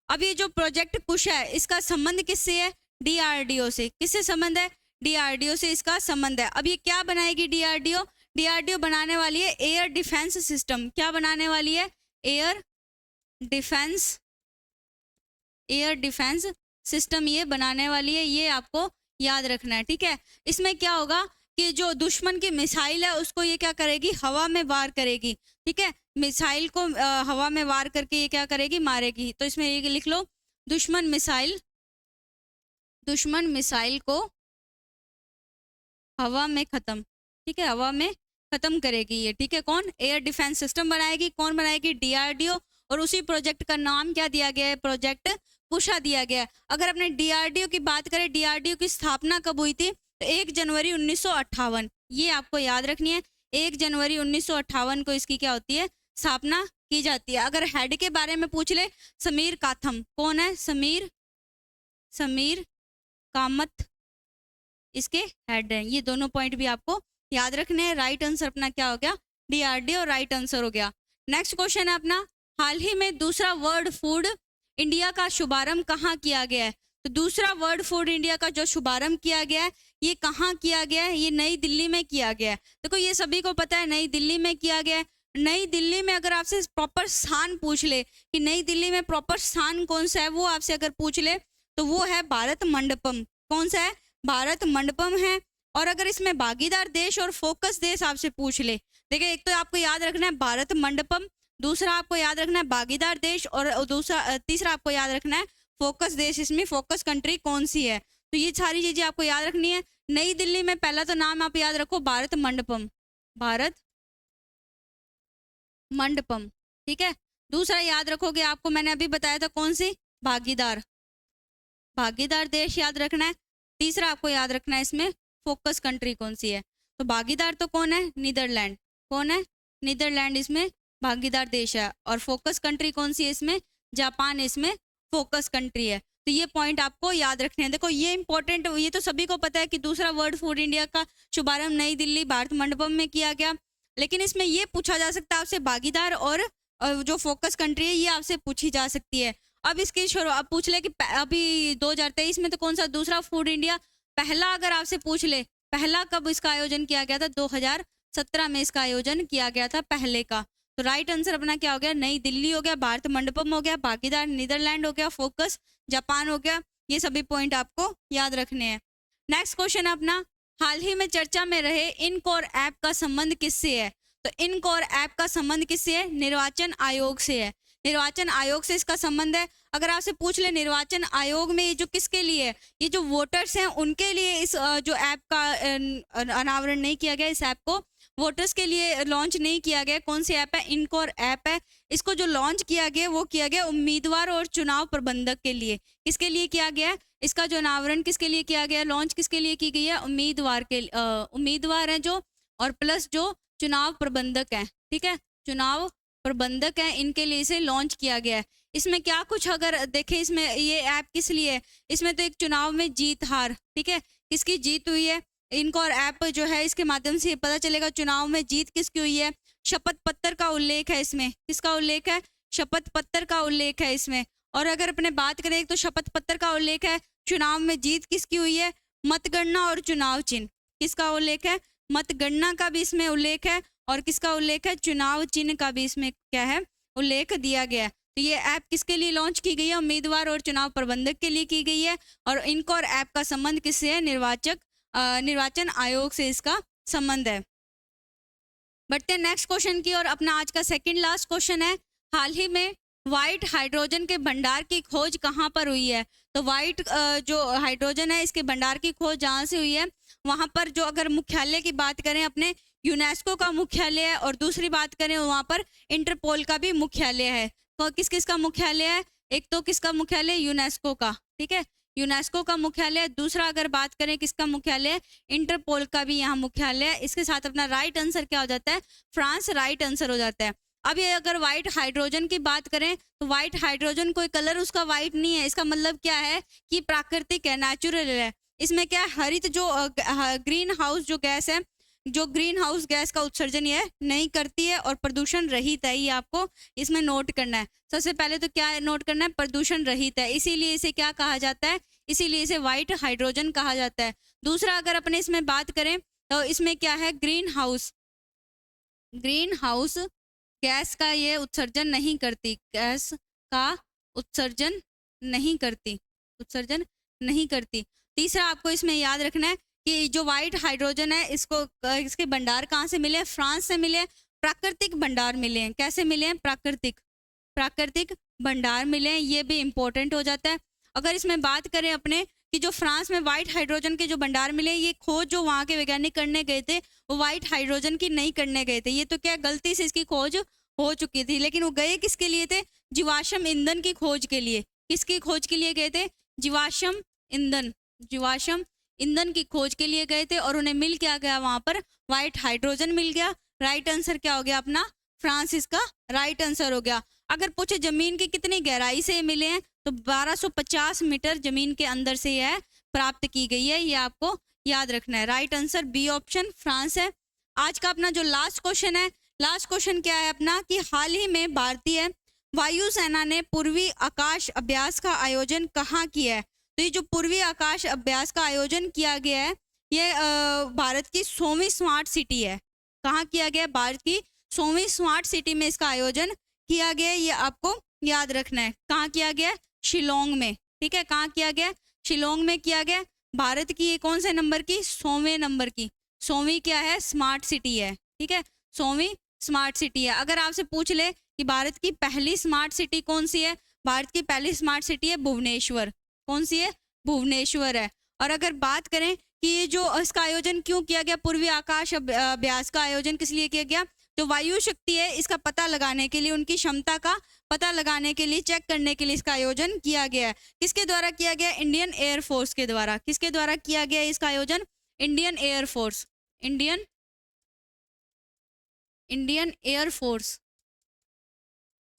अब ये जो प्रोजेक्ट कुशा है इसका संबंध किससे है? डीआरडीओ से। किससे संबंध है? डीआरडीओ से इसका संबंध है। अब ये क्या बनाएगी डीआरडीओ? डीआरडीओ बनाने वाली है एयर डिफेंस सिस्टम। क्या बनाने वाली है? एयर डिफेंस सिस्टम ये बनाने वाली है। ये आपको याद रखना है। ठीक है, इसमें क्या होगा कि जो दुश्मन की मिसाइल है उसको ये क्या करेगी? हवा में वार करेगी। ठीक है, मिसाइल को हवा में वार करके ये क्या करेगी? मारेगी। तो इसमें ये लिख लो, दुश्मन मिसाइल को हवा में खत्म, ठीक है, हवा में खत्म करेगी ये, ठीक है। कौन? एयर डिफेंस सिस्टम बनाएगी। कौन बनाएगी? DRDO। और उसी प्रोजेक्ट का नाम क्या दिया गया है? प्रोजेक्ट कुशा दिया गया है। अगर अपने DRDO की बात करें, DRDO की स्थापना कब हुई थी? तो 1 जनवरी 1958, ये आपको याद रखनी है। 1 जनवरी 1958 को इसकी क्या होती है? स्थापना की जाती है। अगर हेड के बारे में पूछ ले, समीर काथम। कौन है? समीर कामत इसके हेड हैं। ये दोनों पॉइंट भी आपको याद रखने हैं। राइट आंसर अपना क्या हो गया? DRDO राइट आंसर हो गया। नेक्स्ट क्वेश्चन है अपना, हाल ही में दूसरा वर्ल्ड फूड इंडिया का शुभारंभ कहाँ किया गया है? तो दूसरा वर्ल्ड फूड इंडिया का जो शुभारंभ किया गया है, ये कहाँ किया गया है? ये नई दिल्ली में किया गया है। देखो ये सभी को पता है, नई दिल्ली में किया गया है। नई दिल्ली में अगर आपसे प्रॉपर स्थान पूछ ले कि नई दिल्ली में प्रॉपर स्थान कौन सा है, वो आपसे अगर पूछ ले तो वो है भारत मंडपम। कौन सा है? भारत मंडपम है। और अगर इसमें भागीदार देश और फोकस देश आपसे पूछ ले, देखिए एक तो आपको याद रखना है भारत मंडपम, दूसरा आपको याद रखना है भागीदार देश, और तीसरा आपको याद रखना है फोकस देश। इसमें फोकस कंट्री कौन सी है? तो ये सारी चीजें आपको याद रखनी है। नई दिल्ली में पहला तो नाम आप याद रखो भारत मंडपम, भारत मंडपम, ठीक है। दूसरा याद रखोगे, आपको मैंने अभी बताया था कौन सी? भागीदार देश याद रखना है। तीसरा आपको याद रखना है इसमें फोकस कंट्री कौन सी है। तो भागीदार तो कौन है? नीदरलैंड। कौन है? नीदरलैंड इसमें भागीदार देश है। और फोकस कंट्री कौन सी है इसमें? जापान इसमें फोकस कंट्री है। तो ये पॉइंट आपको याद रखने हैं। देखो ये इंपॉर्टेंट, ये तो सभी को पता है कि दूसरा वर्ल्ड फूड इंडिया का शुभारंभ नई दिल्ली भारत मंडपम में किया गया, लेकिन इसमें ये पूछा जा सकता है आपसे भागीदार और जो फोकस कंट्री है ये आपसे पूछी जा सकती है। अब इसकी शुरू अब पूछ ले कि अभी 2023 में तो कौन सा दूसरा फूड इंडिया पहला, अगर आपसे पूछ ले पहला कब इसका आयोजन किया गया था? 2017 में इसका आयोजन किया गया था पहले का। तो राइट आंसर अपना क्या हो गया? नई दिल्ली हो गया, भारत मंडपम हो गया, भागीदार नीदरलैंड हो गया, फोकस जापान हो गया। ये सभी पॉइंट आपको याद रखने हैं। नेक्स्ट क्वेश्चन है अपना, हाल ही में चर्चा में रहे इनकोर ऐप का संबंध किससे है? तो इनकोर ऐप का संबंध किससे है? निर्वाचन आयोग से है। निर्वाचन आयोग से इसका संबंध है। अगर आपसे पूछ ले निर्वाचन आयोग में ये जो किसके लिए है, ये जो वोटर्स हैं उनके लिए इस जो ऐप का अनावरण नहीं किया गया, इस ऐप को वोटर्स के लिए लॉन्च नहीं किया गया। कौन सी ऐप है? इनकोर ऐप है। इसको जो लॉन्च किया गया वो किया गया उम्मीदवार और चुनाव प्रबंधक के लिए। किसके लिए किया गया? इसका जो अनावरण किसके लिए किया गया? लॉन्च किसके लिए की गई है? उम्मीदवार हैं जो, और प्लस जो चुनाव प्रबंधक हैं, ठीक है, चुनाव प्रबंधक हैं, इनके लिए इसे लॉन्च किया गया है। इसमें क्या कुछ अगर देखें, इसमें ये ऐप किस लिए है? इसमें तो एक चुनाव में जीत हार, ठीक है, किसकी जीत हुई है, इनकोर ऐप जो है इसके माध्यम से पता चलेगा चुनाव में जीत किसकी हुई है। शपथ पत्र का उल्लेख है इसमें। किसका उल्लेख है? शपथ पत्र का उल्लेख है इसमें। और अगर अपने बात करें तो शपथ पत्र का उल्लेख है, चुनाव में जीत किसकी हुई है? मतगणना और चुनाव चिन्ह। किसका उल्लेख है? मतगणना का भी इसमें उल्लेख है, और किसका उल्लेख है? चुनाव चिन्ह का भी इसमें क्या है? उल्लेख दिया गया है। तो ये ऐप किसके लिए लॉन्च की गई है? उम्मीदवार और चुनाव प्रबंधक के लिए की गई है। और इनकोर ऐप का संबंध किससे है? निर्वाचन आयोग से इसका संबंध है। बढ़ते हैं नेक्स्ट क्वेश्चन की और अपना आज का सेकंड लास्ट क्वेश्चन है, हाल ही में व्हाइट हाइड्रोजन के भंडार की खोज कहाँ पर हुई है? तो व्हाइट जो हाइड्रोजन है इसके भंडार की खोज जहाँ से हुई है वहाँ पर, जो अगर मुख्यालय की बात करें अपने यूनेस्को का मुख्यालय है, और दूसरी बात करें वहाँ पर इंटरपोल का भी मुख्यालय है। तो किस किस का मुख्यालय है? एक तो किसका मुख्यालय? यूनेस्को का, ठीक है, यूनेस्को का मुख्यालय। दूसरा अगर बात करें किसका मुख्यालय है? इंटरपोल का भी यहाँ मुख्यालय है। इसके साथ अपना राइट आंसर क्या हो जाता है? फ्रांस राइट आंसर हो जाता है। अब ये अगर व्हाइट हाइड्रोजन की बात करें तो व्हाइट हाइड्रोजन कोई कलर उसका व्हाइट नहीं है। इसका मतलब क्या है कि प्राकृतिक है, नेचुरल है। इसमें क्या है? हरित जो ग्रीन हाउस जो गैस है, जो ग्रीन हाउस गैस का उत्सर्जन ये नहीं करती है, और प्रदूषण रहित है। ये आपको इसमें नोट करना है। सबसे पहले तो क्या नोट करना है? प्रदूषण रहित है, इसीलिए इसे क्या कहा जाता है? इसीलिए इसे व्हाइट हाइड्रोजन कहा जाता है। दूसरा अगर अपने इसमें बात करें तो इसमें क्या है? ग्रीन हाउस गैस का ये उत्सर्जन नहीं करती, गैस का उत्सर्जन नहीं करती। तीसरा आपको इसमें याद रखना है कि जो व्हाइट हाइड्रोजन है इसके भंडार कहाँ से मिले? फ्रांस से मिले, प्राकृतिक भंडार मिले हैं। कैसे मिले हैं? प्राकृतिक भंडार मिले हैं। ये भी इंपॉर्टेंट हो जाता है। अगर इसमें बात करें अपने कि जो फ्रांस में व्हाइट हाइड्रोजन के जो भंडार मिले, ये खोज जो वहाँ के वैज्ञानिक करने गए थे वो व्हाइट हाइड्रोजन की नहीं करने गए थे। ये तो क्या गलती से इसकी खोज हो चुकी थी, लेकिन वो गए किसके लिए थे? जीवाश्म ईंधन की खोज के लिए। किसकी खोज के लिए गए थे? जीवाश्म ईंधन, जीवाश्म ईंधन की खोज के लिए गए थे। और उन्हें मिल क्या गया वहां पर? व्हाइट हाइड्रोजन मिल गया। राइट आंसर क्या हो गया अपना? फ्रांस इसका राइट आंसर हो गया। अगर पूछे जमीन की कितनी गहराई से मिले हैं तो 1250 मीटर जमीन के अंदर से यह प्राप्त की गई है, ये आपको याद रखना है। Right answer B option France है। आज का अपना जो लास्ट क्वेश्चन है, लास्ट क्वेश्चन क्या है अपना कि हाल ही में भारतीय वायुसेना ने पूर्वी आकाश अभ्यास का आयोजन कहाँ किया है? तो ये जो पूर्वी आकाश अभ्यास का आयोजन किया गया है ये भारत की 100वीं स्मार्ट सिटी है। कहाँ किया गया? भारत की 100वीं स्मार्ट सिटी में इसका आयोजन किया गया, ये आपको याद रखना है। कहाँ किया गया? शिलोंग में। ठीक है, कहाँ किया गया? शिलोंग में किया गया। भारत की ये कौन से नंबर की? 100वें नंबर की। 100वीं क्या है? स्मार्ट सिटी है। ठीक है, 100वीं स्मार्ट सिटी है। अगर आपसे पूछ ले कि भारत की पहली स्मार्ट सिटी कौन सी है? भारत की पहली स्मार्ट सिटी है भुवनेश्वर। कौन सी है? भुवनेश्वर है। और अगर बात करें कि ये जो इसका आयोजन क्यों किया गया, पूर्वी आकाश अभ्यास का आयोजन किस लिए किया गया? जो वायु शक्ति है इसका पता लगाने के लिए, उनकी क्षमता का पता लगाने के लिए, चेक करने के लिए इसका आयोजन किया गया है। किसके द्वारा किया गया? इंडियन एयरफोर्स के द्वारा। किसके द्वारा किया गया इसका आयोजन? Indian air force, Indian air force,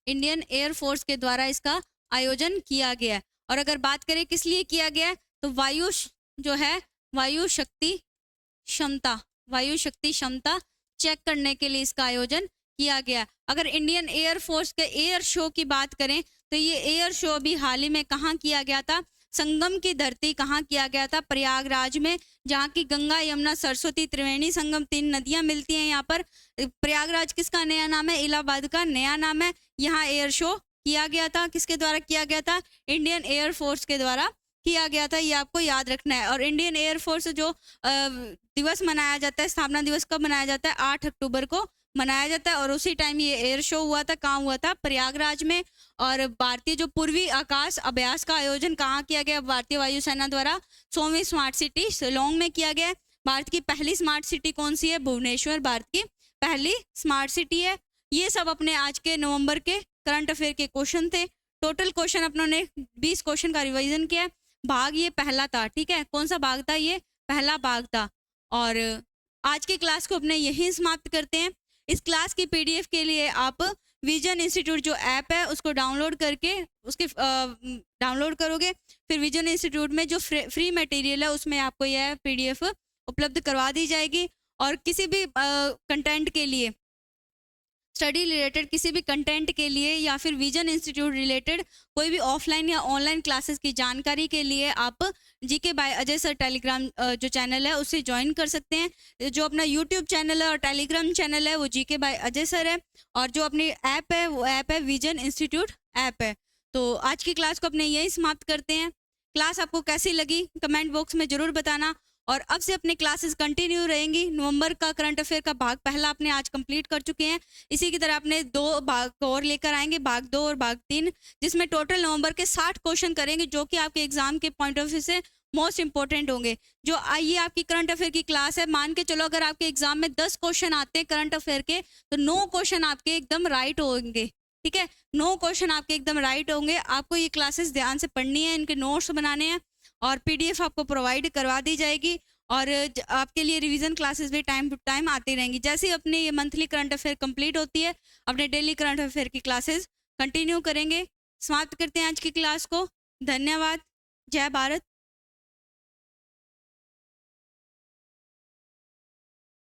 Indian air force के द्वारा इसका आयोजन किया गया है। और अगर बात करें किस लिए किया गया है तो जो है वायु शक्ति क्षमता चेक करने के लिए इसका आयोजन किया गया। अगर इंडियन एयरफोर्स के एयर शो की बात करें तो ये एयर शो अभी हाल ही में कहाँ किया गया था? संगम की धरती कहाँ किया गया था? प्रयागराज में, जहाँ की गंगा, यमुना, सरस्वती, त्रिवेणी संगम 3 नदियां मिलती हैं यहाँ पर। प्रयागराज किसका नया नाम है? इलाहाबाद का नया नाम है। यहाँ एयर शो किया गया था। किसके द्वारा किया गया था? इंडियन एयरफोर्स के द्वारा किया गया था, ये आपको याद रखना है। और इंडियन एयरफोर्स जो दिवस मनाया जाता है, स्थापना दिवस कब मनाया जाता है? 8 अक्टूबर को मनाया जाता है। और उसी टाइम ये एयर शो हुआ था। कहाँ हुआ था? प्रयागराज में। और भारतीय जो पूर्वी आकाश अभ्यास का आयोजन कहाँ किया गया? भारतीय वायुसेना द्वारा 100वीं स्मार्ट सिटी शिलोंग में किया गया। भारत की पहली स्मार्ट सिटी कौन सी है? भुवनेश्वर भारत की पहली स्मार्ट सिटी है। ये सब अपने आज के नवंबर के करंट अफेयर के क्वेश्चन थे। टोटल क्वेश्चन अपनों ने 20 क्वेश्चन का रिवीजन किया। भाग ये पहला था। ठीक है, कौन सा भाग था? ये पहला भाग था। और आज की क्लास को अपने यहीं समाप्त करते हैं। इस क्लास की पीडीएफ के लिए आप विजन इंस्टीट्यूट जो ऐप है उसको डाउनलोड करके उसके डाउनलोड करोगे, फिर विजन इंस्टीट्यूट में जो फ्री मटेरियल है उसमें आपको यह पीडीएफ उपलब्ध करवा दी जाएगी। और किसी भी कंटेंट के लिए, स्टडी रिलेटेड किसी भी कंटेंट के लिए या फिर विजन इंस्टीट्यूट रिलेटेड कोई भी ऑफलाइन या ऑनलाइन क्लासेस की जानकारी के लिए आप GK by Ajay sir Telegram जो चैनल है उससे ज्वाइन कर सकते हैं। जो अपना यूट्यूब चैनल है और टेलीग्राम चैनल है वो जीके बाय अजय सर है। और जो अपनी ऐप है वो ऐप है विजन इंस्टीट्यूट ऐप है। तो आज की क्लास को अपने यही समाप्त करते हैं। क्लास आपको कैसी लगी कमेंट बॉक्स में ज़रूर बताना। और अब से अपने क्लासेस कंटिन्यू रहेंगी। नवंबर का करंट अफेयर का भाग पहला अपने आज कंप्लीट कर चुके हैं। इसी की तरह अपने 2 भाग और लेकर आएंगे, भाग 2 और भाग 3, जिसमें टोटल नवंबर के 60 क्वेश्चन करेंगे जो कि आपके एग्जाम के पॉइंट ऑफ व्यू से मोस्ट इंपॉर्टेंट होंगे। जो आइए आपकी करंट अफेयर की क्लास है, मान के चलो अगर आपके एग्जाम में 10 क्वेश्चन आते हैं करंट अफेयर के तो 9 क्वेश्चन आपके एकदम राइट होंगे। ठीक है, 9 क्वेश्चन आपके एकदम राइट होंगे। आपको ये क्लासेस ध्यान से पढ़नी है, इनके नोट्स बनाने हैं और पीडीएफ आपको प्रोवाइड करवा दी जाएगी। और आपके लिए रिवीजन क्लासेस भी टाइम टू टाइम आती रहेंगी। जैसे ही अपने ये मंथली करंट अफेयर कंप्लीट होती है अपने डेली करंट अफेयर की क्लासेस कंटिन्यू करेंगे। समाप्त करते हैं आज की क्लास को। धन्यवाद। जय भारत,